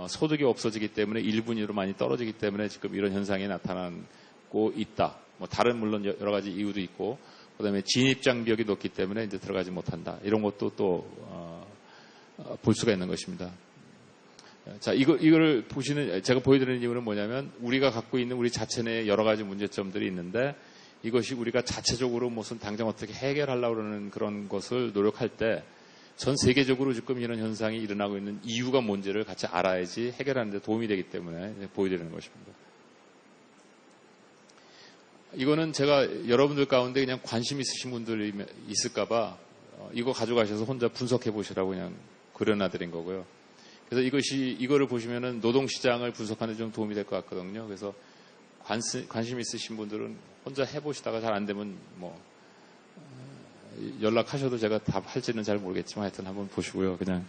소득이 없어지기 때문에 1분위로 많이 떨어지기 때문에 지금 이런 현상이 나타나고 있다. 뭐 다른 물론 여러 가지 이유도 있고 그다음에 진입 장벽이 높기 때문에 이제 들어가지 못한다. 이런 것도 또 볼 수가 있는 것입니다. 자, 이거를 보시는, 제가 보여드리는 이유는 뭐냐면, 우리가 갖고 있는 우리 자체 내에 여러 가지 문제점들이 있는데, 이것이 우리가 자체적으로 무슨 당장 어떻게 해결하려고 그러는 그런 것을 노력할 때, 전 세계적으로 지금 이런 현상이 일어나고 있는 이유가 뭔지를 같이 알아야지 해결하는 데 도움이 되기 때문에 보여드리는 것입니다. 이거는 제가 여러분들 가운데 그냥 관심 있으신 분들이 있을까봐 이거 가져가셔서 혼자 분석해 보시라고 그냥 그려놔드린 거고요. 그래서 이거를 보시면은 노동시장을 분석하는 데 좀 도움이 될 것 같거든요. 그래서 관심 있으신 분들은 혼자 해보시다가 잘 안 되면 뭐 연락하셔도 제가 답할지는 잘 모르겠지만 하여튼 한번 보시고요. 그냥.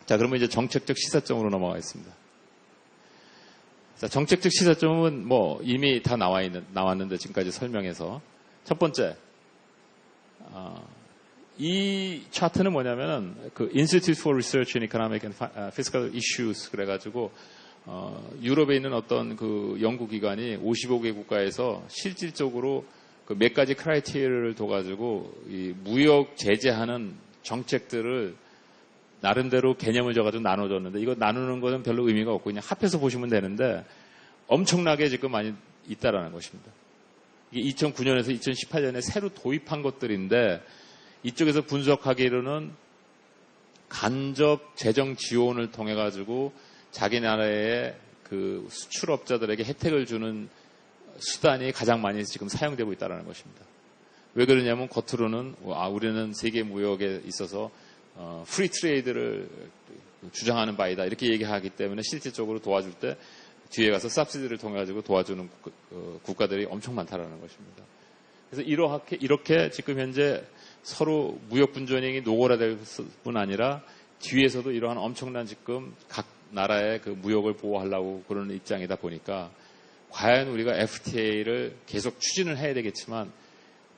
자, 그러면 이제 정책적 시사점으로 넘어가겠습니다. 자, 정책적 시사점은 뭐 이미 다 나왔는데 지금까지 설명해서. 첫 번째, 이 차트는 뭐냐면은 그 Institute for Research in Economic and Fiscal Issues 그래가지고 유럽에 있는 어떤 그 연구기관이 55개 국가에서 실질적으로 그 몇 가지 크라이테리아를 둬가지고 이 무역 제재하는 정책들을 나름대로 개념을 줘가지고 나눠줬는데 이거 나누는 것은 별로 의미가 없고 그냥 합해서 보시면 되는데 엄청나게 지금 많이 있다라는 것입니다. 이게 2009년에서 2018년에 새로 도입한 것들인데 이쪽에서 분석하기로는 간접 재정 지원을 통해 가지고 자기 나라의 그 수출업자들에게 혜택을 주는 수단이 가장 많이 지금 사용되고 있다는 것입니다. 왜 그러냐면 겉으로는 우리는 세계 무역에 있어서 프리 트레이드를 주장하는 바이다 이렇게 얘기하기 때문에 실질적으로 도와줄 때 뒤에 가서 삽시디를 통해 가지고 도와주는 국가들이 엄청 많다라는 것입니다. 그래서 이렇게 지금 현재 서로 무역 분쟁이 노골화될 뿐 아니라 뒤에서도 이러한 엄청난 지금 각 나라의 그 무역을 보호하려고 그러는 입장이다 보니까 과연 우리가 FTA를 계속 추진을 해야 되겠지만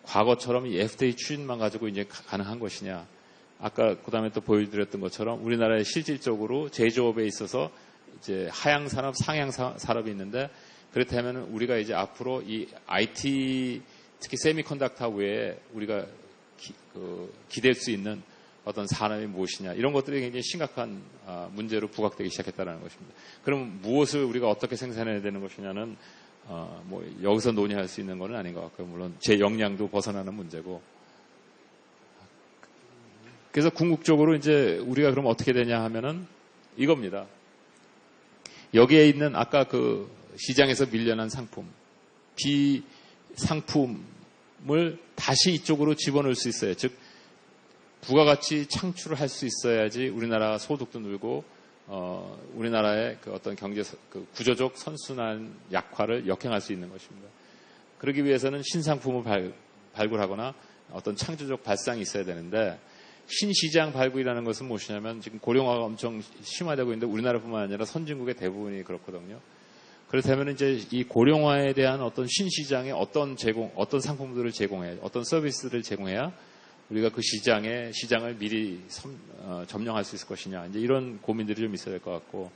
과거처럼 이 FTA 추진만 가지고 이제 가능한 것이냐. 아까 그 다음에 또 보여드렸던 것처럼 우리나라에 실질적으로 제조업에 있어서 이제 하향 산업, 상향 산업이 있는데 그렇다면 우리가 이제 앞으로 이 IT 특히 세미컨덕터 외에 우리가 기댈 수 있는 어떤 산업이 무엇이냐 이런 것들이 굉장히 심각한 문제로 부각되기 시작했다는 것입니다. 그럼 무엇을 우리가 어떻게 생산해야 되는 것이냐는 뭐 여기서 논의할 수 있는 건 아닌 것 같고요. 물론 제 역량도 벗어나는 문제고. 그래서 궁극적으로 이제 우리가 그럼 어떻게 되냐 하면은 이겁니다. 여기에 있는 아까 그 시장에서 밀려난 상품, 비상품을 다시 이쪽으로 집어넣을 수 있어요. 즉 부가가치 창출을 할 수 있어야지 우리나라 소득도 늘고 우리나라의 그 어떤 경제 그 구조적 선순환 약화를 역행할 수 있는 것입니다. 그러기 위해서는 신상품을 발굴하거나 어떤 창조적 발상이 있어야 되는데 신시장 발굴이라는 것은 무엇이냐면 지금 고령화가 엄청 심화되고 있는데 우리나라뿐만 아니라 선진국의 대부분이 그렇거든요. 그렇다면 이제 이 고령화에 대한 어떤 신시장에 어떤 상품들을 제공해야, 어떤 서비스를 제공해야 우리가 그 시장을 미리 점령할 수 있을 것이냐. 이제 이런 고민들이 좀 있어야 될 것 같고.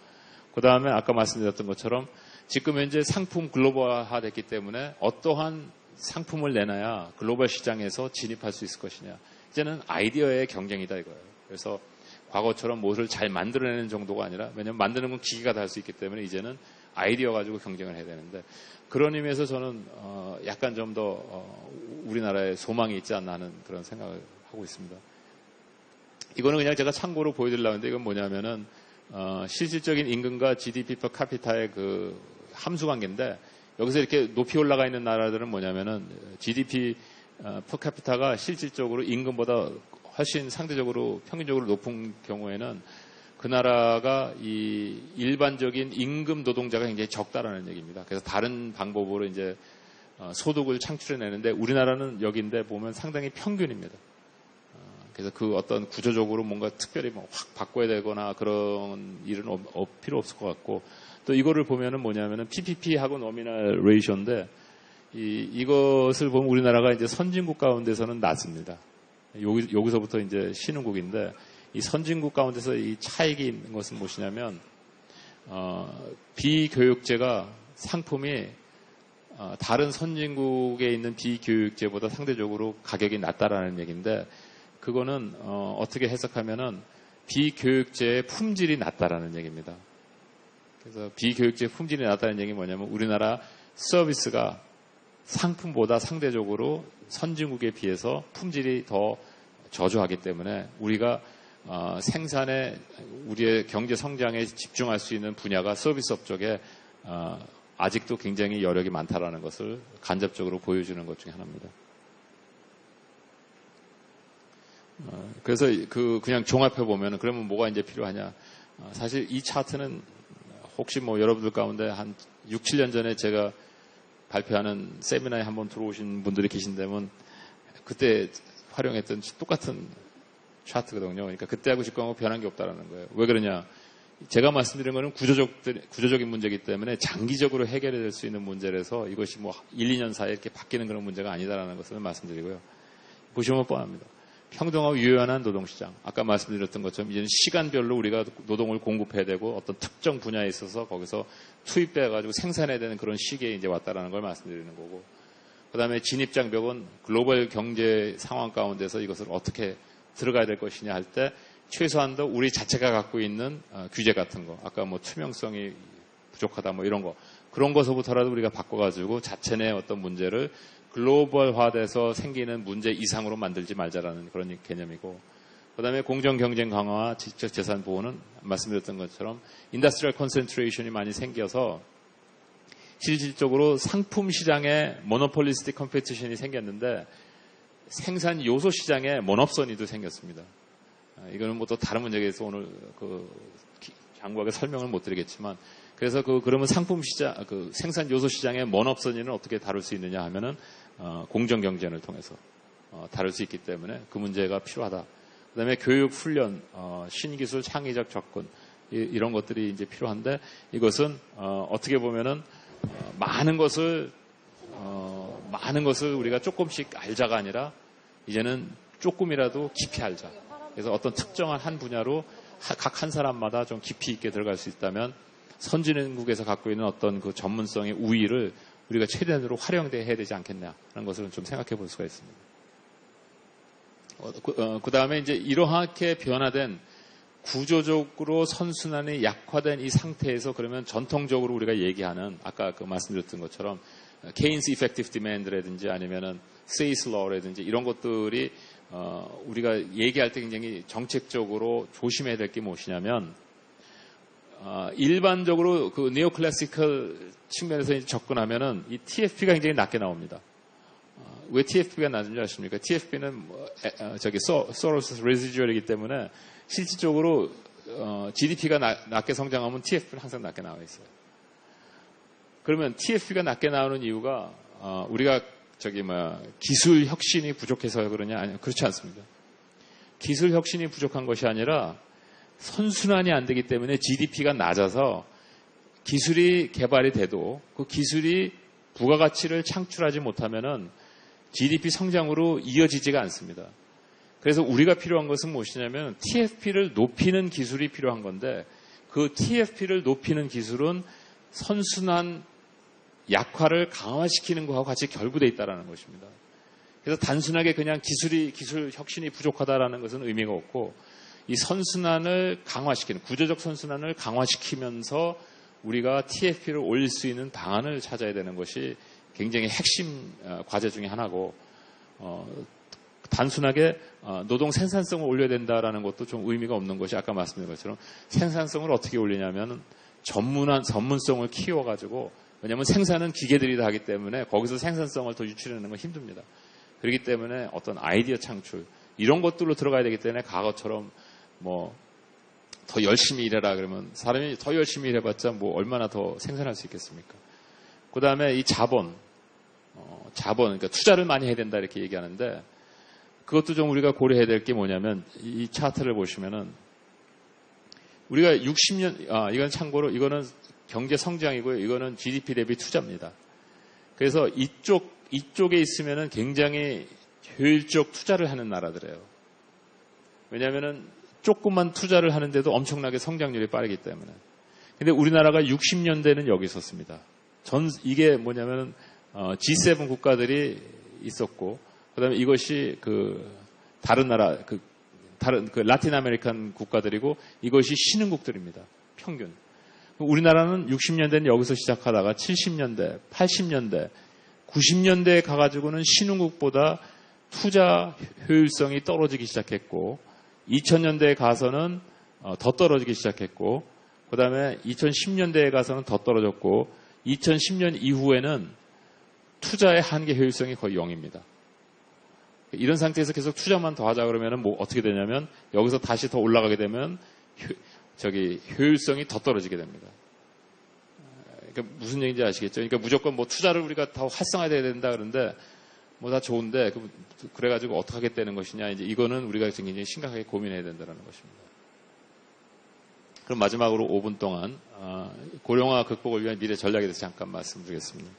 그 다음에 아까 말씀드렸던 것처럼 지금 현재 상품 글로벌화 됐기 때문에 어떠한 상품을 내놔야 글로벌 시장에서 진입할 수 있을 것이냐. 이제는 아이디어의 경쟁이다 이거예요. 그래서 과거처럼 무엇을 잘 만들어내는 정도가 아니라 왜냐하면 만드는 건 기계가 다 할 수 있기 때문에 이제는 아이디어 가지고 경쟁을 해야 되는데 그런 의미에서 저는 약간 좀 더 우리나라에 소망이 있지 않나 하는 그런 생각을 하고 있습니다. 이거는 그냥 제가 참고로 보여드리려고 하는데 이건 뭐냐면은 실질적인 임금과 GDP per capita의 그 함수 관계인데 여기서 이렇게 높이 올라가 있는 나라들은 뭐냐면은 GDP per capita가 실질적으로 임금보다 훨씬 상대적으로 평균적으로 높은 경우에는 그 나라가 이 일반적인 임금 노동자가 굉장히 적다라는 얘기입니다. 그래서 다른 방법으로 이제 소득을 창출해내는데 우리나라는 여기인데 보면 상당히 평균입니다. 그래서 그 어떤 구조적으로 뭔가 특별히 뭐 확 바꿔야 되거나 그런 일은 필요 없을 것 같고 또 이거를 보면은 뭐냐면은 PPP하고 노미널 레이쇼인데 이것을 보면 우리나라가 이제 선진국 가운데서는 낮습니다. 여기서부터 이제 신흥국인데 이 선진국 가운데서 이 차익이 있는 것은 무엇이냐면 비교육제가 상품이 다른 선진국에 있는 비교육제보다 상대적으로 가격이 낮다라는 얘기인데 그거는 어떻게 해석하면은 비교육제의 품질이 낮다라는 얘기입니다. 그래서 비교육제의 품질이 낮다는 얘기는 뭐냐면 우리나라 서비스가 상품보다 상대적으로 선진국에 비해서 품질이 더 저조하기 때문에 우리가 생산에 우리의 경제 성장에 집중할 수 있는 분야가 서비스업 쪽에 아직도 굉장히 여력이 많다라는 것을 간접적으로 보여주는 것 중에 하나입니다. 그래서 그냥 종합해 보면은 그러면 뭐가 이제 필요하냐? 사실 이 차트는 혹시 뭐 여러분들 가운데 한 6, 7년 전에 제가 발표하는 세미나에 한번 들어오신 분들이 계신다면 그때 활용했던 똑같은 차트거든요. 그러니까 그때하고 지금하고 변한 게 없다라는 거예요. 왜 그러냐? 제가 말씀드린 거는 구조적인 문제이기 때문에 장기적으로 해결될 수 있는 문제라서 이것이 뭐 1, 2년 사이에 이렇게 바뀌는 그런 문제가 아니다라는 것을 말씀드리고요. 보시면 뻔합니다. 평등하고 유연한 노동시장. 아까 말씀드렸던 것처럼 이제는 시간별로 우리가 노동을 공급해야 되고 어떤 특정 분야에 있어서 거기서 투입돼가지고 생산해야 되는 그런 시기에 이제 왔다라는 걸 말씀드리는 거고. 그 다음에 진입장벽은 글로벌 경제 상황 가운데서 이것을 어떻게 들어가야 될 것이냐 할 때 최소한도 우리 자체가 갖고 있는 규제 같은 거. 아까 뭐 투명성이 부족하다 뭐 이런 거. 그런 것서부터라도 우리가 바꿔가지고 자체 내 어떤 문제를 글로벌화돼서 생기는 문제 이상으로 만들지 말자라는 그런 개념이고, 그 다음에 공정 경쟁 강화와 지적 재산 보호는 말씀드렸던 것처럼 인더스트리얼 컨센트레이션이 많이 생겨서 실질적으로 상품 시장에 모노폴리스틱 컴피티션이 생겼는데 생산 요소 시장에 모노선이도 생겼습니다. 이거는 뭐 또 다른 문제에 대해서 오늘 장구하게 설명을 못 드리겠지만, 그래서 그러면 상품 시장, 생산 요소 시장의 모노선이는 어떻게 다룰 수 있느냐 하면은 공정 경쟁을 통해서 다룰 수 있기 때문에 그 문제가 필요하다. 그다음에 교육, 훈련, 신기술, 창의적 접근 이런 것들이 이제 필요한데 이것은 어떻게 보면은 많은 것을 우리가 조금씩 알자가 아니라 이제는 조금이라도 깊이 알자. 그래서 어떤 특정한 한 분야로 각 한 사람마다 좀 깊이 있게 들어갈 수 있다면 선진국에서 갖고 있는 어떤 그 전문성의 우위를 우리가 최대한으로 활용해야 되지 않겠냐라는 것을 좀 생각해 볼 수가 있습니다. 그 다음에 이제 이러하게 변화된 구조적으로 선순환이 약화된 이 상태에서 그러면 전통적으로 우리가 얘기하는 아까 말씀드렸던 것처럼 케인스 이펙티브 디맨드라든지 아니면은 세이스 러라든지 이런 것들이 우리가 얘기할 때 굉장히 정책적으로 조심해야 될 게 무엇이냐면 일반적으로 그 네오클래시컬 측면에서 이제 접근하면은 이 TFP가 굉장히 낮게 나옵니다. 왜 TFP가 낮은지 아십니까? TFP는 소로스 레지듀얼이기 때문에 실질적으로 GDP가 낮게 성장하면 TFP는 항상 낮게 나와 있어요. 그러면 TFP가 낮게 나오는 이유가 우리가 기술 혁신이 부족해서 그러냐? 아니요, 그렇지 않습니다. 기술 혁신이 부족한 것이 아니라 선순환이 안 되기 때문에 GDP가 낮아서 기술이 개발이 돼도 그 기술이 부가가치를 창출하지 못하면은 GDP 성장으로 이어지지가 않습니다. 그래서 우리가 필요한 것은 무엇이냐면 TFP를 높이는 기술이 필요한 건데 그 TFP를 높이는 기술은 선순환 약화를 강화시키는 것하고 같이 결부되어 있다는 것입니다. 그래서 단순하게 그냥 기술 혁신이 부족하다라는 것은 의미가 없고 이 선순환을 강화시키는 구조적 선순환을 강화시키면서 우리가 TFP를 올릴 수 있는 방안을 찾아야 되는 것이 굉장히 핵심 과제 중에 하나고 단순하게 노동 생산성을 올려야 된다라는 것도 좀 의미가 없는 것이 아까 말씀드린 것처럼 생산성을 어떻게 올리냐면 전문성을 키워가지고 왜냐하면 생산은 기계들이 다 하기 때문에 거기서 생산성을 더 유출하는 건 힘듭니다. 그렇기 때문에 어떤 아이디어 창출 이런 것들로 들어가야 되기 때문에 과거처럼 뭐 더 열심히 일해라 그러면 사람이 더 열심히 일해봤자 뭐 얼마나 더 생산할 수 있겠습니까? 그 다음에 이 자본 그러니까 투자를 많이 해야 된다 이렇게 얘기하는데 그것도 좀 우리가 고려해야 될 게 뭐냐면 이 차트를 보시면은 우리가 60년 이건 참고로 이거는 경제 성장이고요. 이거는 GDP 대비 투자입니다. 그래서 이쪽에 있으면은 굉장히 효율적 투자를 하는 나라들이에요. 왜냐하면은 조금만 투자를 하는데도 엄청나게 성장률이 빠르기 때문에. 근데 우리나라가 60년대는 여기 있었습니다. 이게 뭐냐면은 G7 국가들이 있었고, 그다음에 이것이 다른 나라 다른 라틴 아메리칸 국가들이고 이것이 신흥국들입니다. 평균. 우리나라는 60년대는 여기서 시작하다가 70년대, 80년대, 90년대에 가가지고는 신흥국보다 투자 효율성이 떨어지기 시작했고 2000년대에 가서는 더 떨어지기 시작했고 그 다음에 2010년대에 가서는 더 떨어졌고 2010년 이후에는 투자의 한계 효율성이 거의 0입니다. 이런 상태에서 계속 투자만 더 하자 그러면 뭐 어떻게 되냐면 여기서 다시 더 올라가게 되면 효율성이 더 떨어지게 됩니다. 그러니까 무슨 얘기인지 아시겠죠? 그러니까 무조건 뭐 투자를 우리가 더 활성화돼야 된다 그러는데 뭐 다 좋은데 그래가지고 어떻게 하겠다는 것이냐 이제 이거는 우리가 굉장히 심각하게 고민해야 된다는 것입니다. 그럼 마지막으로 5분 동안 고령화 극복을 위한 미래 전략에 대해서 잠깐 말씀드리겠습니다.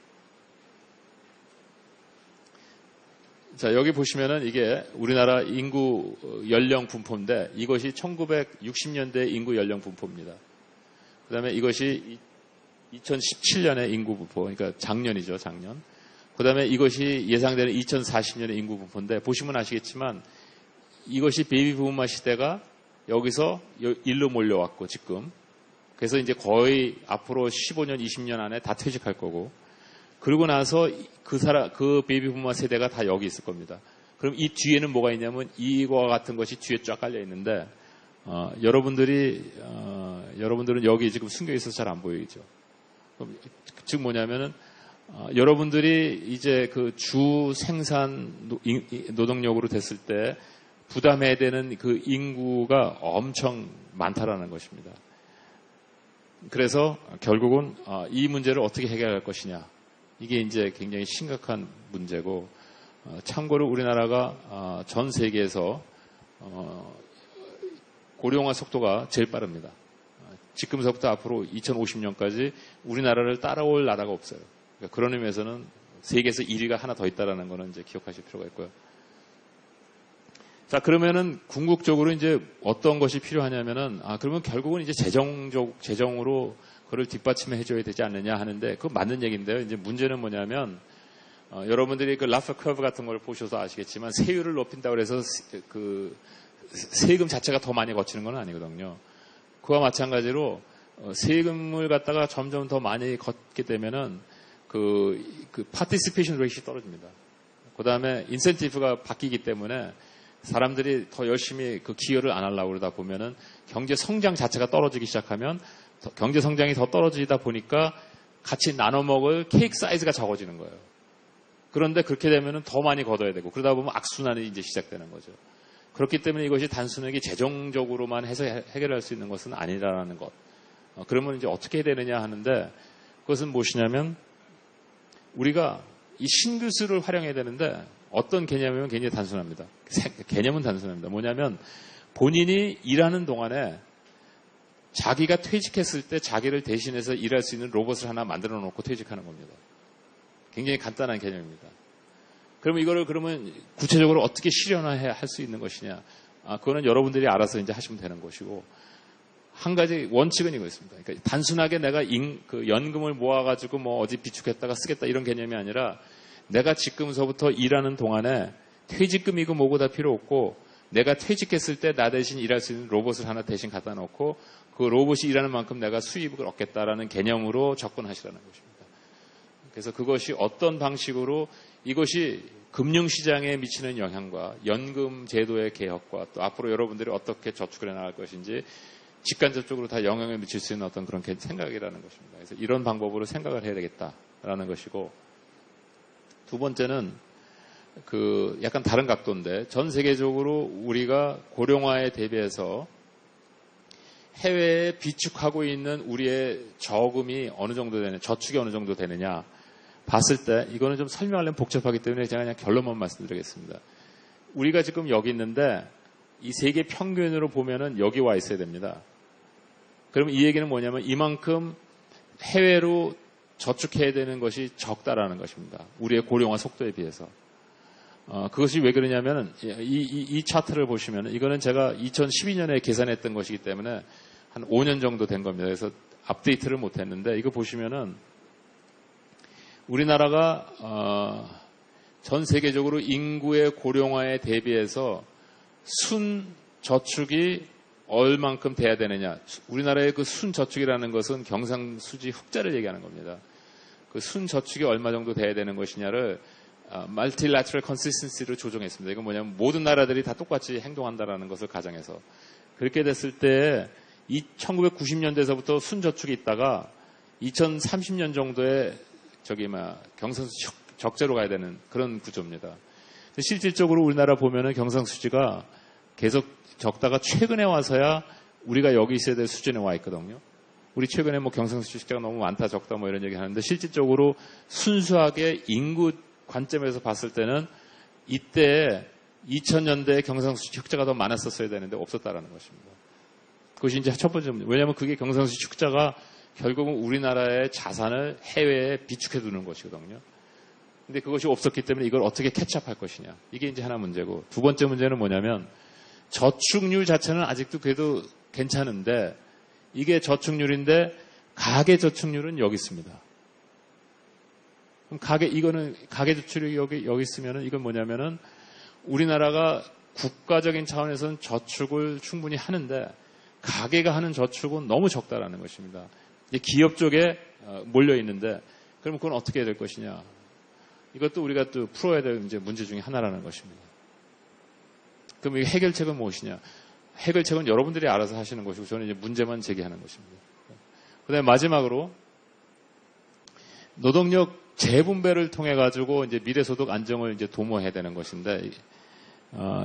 자, 여기 보시면은 이게 우리나라 인구 연령 분포인데 이것이 1960년대 인구 연령 분포입니다. 그 다음에 이것이 2017년의 인구 분포, 그러니까 작년이죠, 작년. 그 다음에 이것이 예상되는 2040년의 인구 분포인데 보시면 아시겠지만 이것이 베이비 부마 시대가 여기서 일로 몰려왔고 지금. 그래서 이제 거의 앞으로 15년, 20년 안에 다 퇴직할 거고 그러고 나서 그 베이비 부마 세대가 다 여기 있을 겁니다. 그럼 이 뒤에는 뭐가 있냐면 이와 같은 것이 뒤에 쫙 깔려 있는데 여러분들은 여기 지금 숨겨 있어서 잘 안 보이죠. 즉 뭐냐면은 여러분들이 이제 그 주 생산 노동력으로 됐을 때 부담해야 되는 그 인구가 엄청 많다라는 것입니다. 그래서 결국은 이 문제를 어떻게 해결할 것이냐. 이게 이제 굉장히 심각한 문제고, 참고로 우리나라가 전 세계에서 고령화 속도가 제일 빠릅니다. 지금서부터 앞으로 2050년까지 우리나라를 따라올 나라가 없어요. 그러니까 그런 의미에서는 세계에서 1위가 하나 더 있다라는 거는 이제 기억하실 필요가 있고요. 자, 그러면은 궁극적으로 이제 어떤 것이 필요하냐면은 그러면 결국은 이제 재정으로 그걸 뒷받침해 해줘야 되지 않느냐 하는데 그건 맞는 얘기인데요. 이제 문제는 뭐냐면 여러분들이 그 라퍼 커브 같은 걸 보셔서 아시겠지만 세율을 높인다고 해서 그 세금 자체가 더 많이 거치는 건 아니거든요. 그와 마찬가지로 세금을 갖다가 점점 더 많이 걷게 되면은 그 파티시페이션 레이시 떨어집니다. 그 다음에 인센티브가 바뀌기 때문에 사람들이 더 열심히 그 기여를 안 하려고 그러다 보면은 경제 성장 자체가 떨어지기 시작하면 경제 성장이 더 떨어지다 보니까 같이 나눠 먹을 케이크 사이즈가 적어지는 거예요. 그런데 그렇게 되면은 더 많이 걷어야 되고 그러다 보면 악순환이 이제 시작되는 거죠. 그렇기 때문에 이것이 단순하게 재정적으로만 해서 해결할 수 있는 것은 아니라는 것. 그러면 이제 어떻게 해야 되느냐 하는데 그것은 무엇이냐면 우리가 이 신규수를 활용해야 되는데 어떤 개념이면 굉장히 단순합니다. 개념은 단순합니다. 뭐냐면 본인이 일하는 동안에 자기가 퇴직했을 때 자기를 대신해서 일할 수 있는 로봇을 하나 만들어 놓고 퇴직하는 겁니다. 굉장히 간단한 개념입니다. 그러면 이거를 그러면 구체적으로 어떻게 실현할 수 있는 것이냐? 그거는 여러분들이 알아서 이제 하시면 되는 것이고 한 가지 원칙은 이거였습니다. 그러니까 단순하게 내가 그 연금을 모아가지고 뭐 어디 비축했다가 쓰겠다 이런 개념이 아니라 내가 지금서부터 일하는 동안에 퇴직금이고 뭐고 다 필요 없고 내가 퇴직했을 때 나 대신 일할 수 있는 로봇을 하나 대신 갖다 놓고 그 로봇이 일하는 만큼 내가 수입을 얻겠다라는 개념으로 접근하시라는 것입니다. 그래서 그것이 어떤 방식으로 이것이 금융시장에 미치는 영향과 연금 제도의 개혁과 또 앞으로 여러분들이 어떻게 저축을 해나갈 것인지 직간접적으로 다 영향을 미칠 수 있는 어떤 그런 생각이라는 것입니다. 그래서 이런 방법으로 생각을 해야 되겠다라는 것이고 두 번째는 그 약간 다른 각도인데 전 세계적으로 우리가 고령화에 대비해서 해외에 비축하고 있는 우리의 저금이 어느 정도 되느냐, 저축이 어느 정도 되느냐 봤을 때 이거는 좀 설명하려면 복잡하기 때문에 제가 그냥 결론만 말씀드리겠습니다. 우리가 지금 여기 있는데 이 세계 평균으로 보면은 여기 와 있어야 됩니다. 그러면 이 얘기는 뭐냐면 이만큼 해외로 저축해야 되는 것이 적다라는 것입니다. 우리의 고령화 속도에 비해서. 그것이 왜 그러냐면 이 차트를 보시면 이거는 제가 2012년에 계산했던 것이기 때문에 한 5년 정도 된 겁니다. 그래서 업데이트를 못했는데 이거 보시면은 우리나라가 전 세계적으로 인구의 고령화에 대비해서 순 저축이 얼만큼 돼야 되느냐. 우리나라의 그 순 저축이라는 것은 경상수지 흑자를 얘기하는 겁니다. 그 순 저축이 얼마 정도 돼야 되는 것이냐를 multilateral consistency를 조정했습니다. 이건 뭐냐면 모든 나라들이 다 똑같이 행동한다라는 것을 가정해서 그렇게 됐을 때 1990년대에서부터 순저축이 있다가 2030년 정도에 경상수지 적재로 가야 되는 그런 구조입니다. 실질적으로 우리나라 보면은 경상수지가 계속 적다가 최근에 와서야 우리가 여기 있어야 될 수준에 와 있거든요. 우리 최근에 뭐 경상수지 숫자가 너무 많다 적다 뭐 이런 얘기 하는데 실질적으로 순수하게 인구 관점에서 봤을 때는 이때 2000년대에 경상수지 흑자가 더 많았었어야 되는데 없었다라는 것입니다. 그것이 이제 첫 번째 문제. 왜냐하면 그게 경상수지 흑자가 결국은 우리나라의 자산을 해외에 비축해 두는 것이거든요. 근데 그것이 없었기 때문에 이걸 어떻게 캐치업할 것이냐. 이게 이제 하나 문제고. 두 번째 문제는 뭐냐면 저축률 자체는 아직도 그래도 괜찮은데 이게 저축률인데 가계 저축률은 여기 있습니다. 그럼 가계 저축률이 여기 있으면은 이건 뭐냐면은 우리나라가 국가적인 차원에서는 저축을 충분히 하는데 가계가 하는 저축은 너무 적다라는 것입니다. 기업 쪽에 몰려 있는데 그럼 그건 어떻게 해야 될 것이냐? 이것도 우리가 또 풀어야 될 이제 문제 중에 하나라는 것입니다. 그럼 이 해결책은 무엇이냐? 해결책은 여러분들이 알아서 하시는 것이고 저는 이제 문제만 제기하는 것입니다. 그다음에 마지막으로 노동력 재분배를 통해 가지고 이제 미래소득 안정을 이제 도모해야 되는 것인데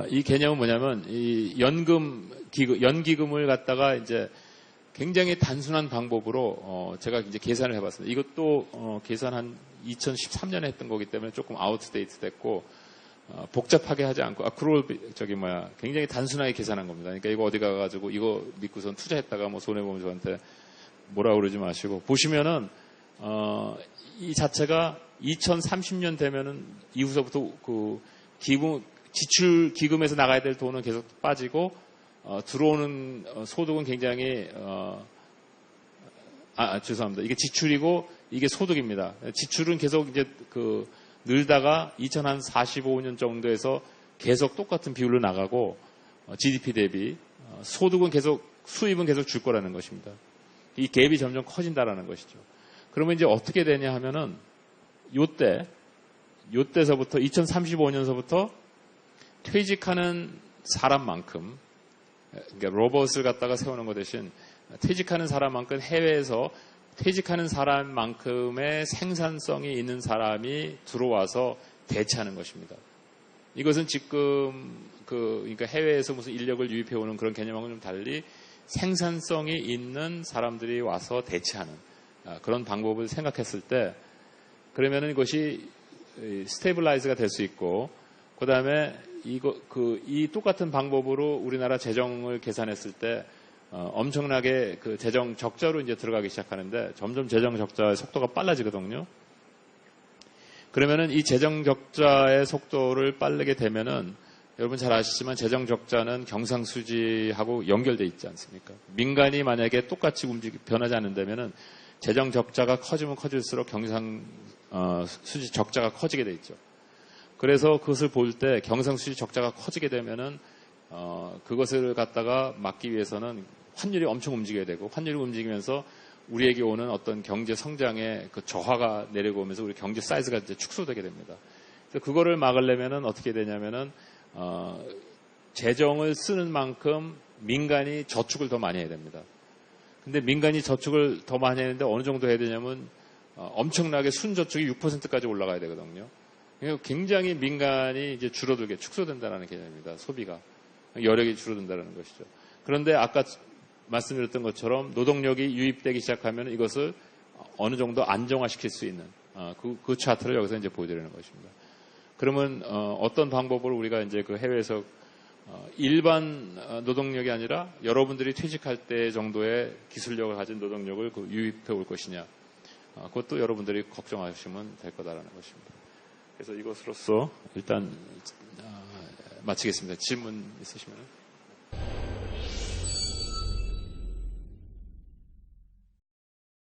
이 개념은 뭐냐면 이 연기금을 갖다가 이제 굉장히 단순한 방법으로 제가 이제 계산을 해봤습니다. 이것도 계산 한 2013년에 했던 거기 때문에 조금 아웃데이트 됐고 복잡하게 하지 않고 굉장히 단순하게 계산한 겁니다. 그러니까 이거 어디 가가지고 이거 믿고선 투자했다가 뭐 손해 보면 저한테 뭐라 그러지 마시고 보시면은 이 자체가 2030년 되면은 이후서부터 그 지출 기금에서 나가야 될 돈은 계속 빠지고 들어오는 소득은 굉장히 죄송합니다. 이게 지출이고 이게 소득입니다. 지출은 계속 이제 늘다가 2045년 정도에서 계속 똑같은 비율로 나가고 GDP 대비 소득은 계속 수입은 계속 줄 거라는 것입니다. 이 갭이 점점 커진다라는 것이죠. 그러면 이제 어떻게 되냐 하면은 요때서부터 2035년서부터 퇴직하는 사람만큼 그러니까 로봇을 갖다가 세우는 것 대신 퇴직하는 사람만큼 해외에서 퇴직하는 사람만큼의 생산성이 있는 사람이 들어와서 대체하는 것입니다. 이것은 지금 그러니까 해외에서 무슨 인력을 유입해오는 그런 개념하고는 좀 달리 생산성이 있는 사람들이 와서 대체하는 그런 방법을 생각했을 때 그러면은 이것이 스테이블라이즈가 될 수 있고 그 다음에 이 똑같은 방법으로 우리나라 재정을 계산했을 때 엄청나게 그 재정 적자로 이제 들어가기 시작하는데 점점 재정 적자의 속도가 빨라지거든요. 그러면은 이 재정 적자의 속도를 빠르게 되면은 여러분 잘 아시지만 재정 적자는 경상수지하고 연결돼 있지 않습니까? 민간이 만약에 똑같이 변하지 않는다면은 재정 적자가 커지면 커질수록 경상수지 적자가 커지게 돼 있죠. 그래서 그것을 볼 때 경상수지 적자가 커지게 되면은 그것을 갖다가 막기 위해서는 환율이 엄청 움직여야 되고 환율이 움직이면서 우리에게 오는 어떤 경제 성장의 그 저하가 내려오면서 우리 경제 사이즈가 이제 축소되게 됩니다. 그래서 그거를 막으려면은 어떻게 되냐면은 재정을 쓰는 만큼 민간이 저축을 더 많이 해야 됩니다. 근데 민간이 저축을 더 많이 했는데 어느 정도 해야 되냐면 엄청나게 순저축이 6%까지 올라가야 되거든요. 굉장히 민간이 이제 축소된다는 개념입니다. 소비가. 여력이 줄어든다는 것이죠. 그런데 아까 말씀드렸던 것처럼 노동력이 유입되기 시작하면 이것을 어느 정도 안정화시킬 수 있는 그 차트를 여기서 이제 보여드리는 것입니다. 그러면 어떤 방법으로 우리가 이제 그 해외에서 일반 노동력이 아니라 여러분들이 퇴직할 때 정도의 기술력을 가진 노동력을 유입해 올 것이냐. 그것도 여러분들이 걱정하시면 될 거다라는 것입니다. 그래서 이것으로서 일단 마치겠습니다. 질문 있으시면.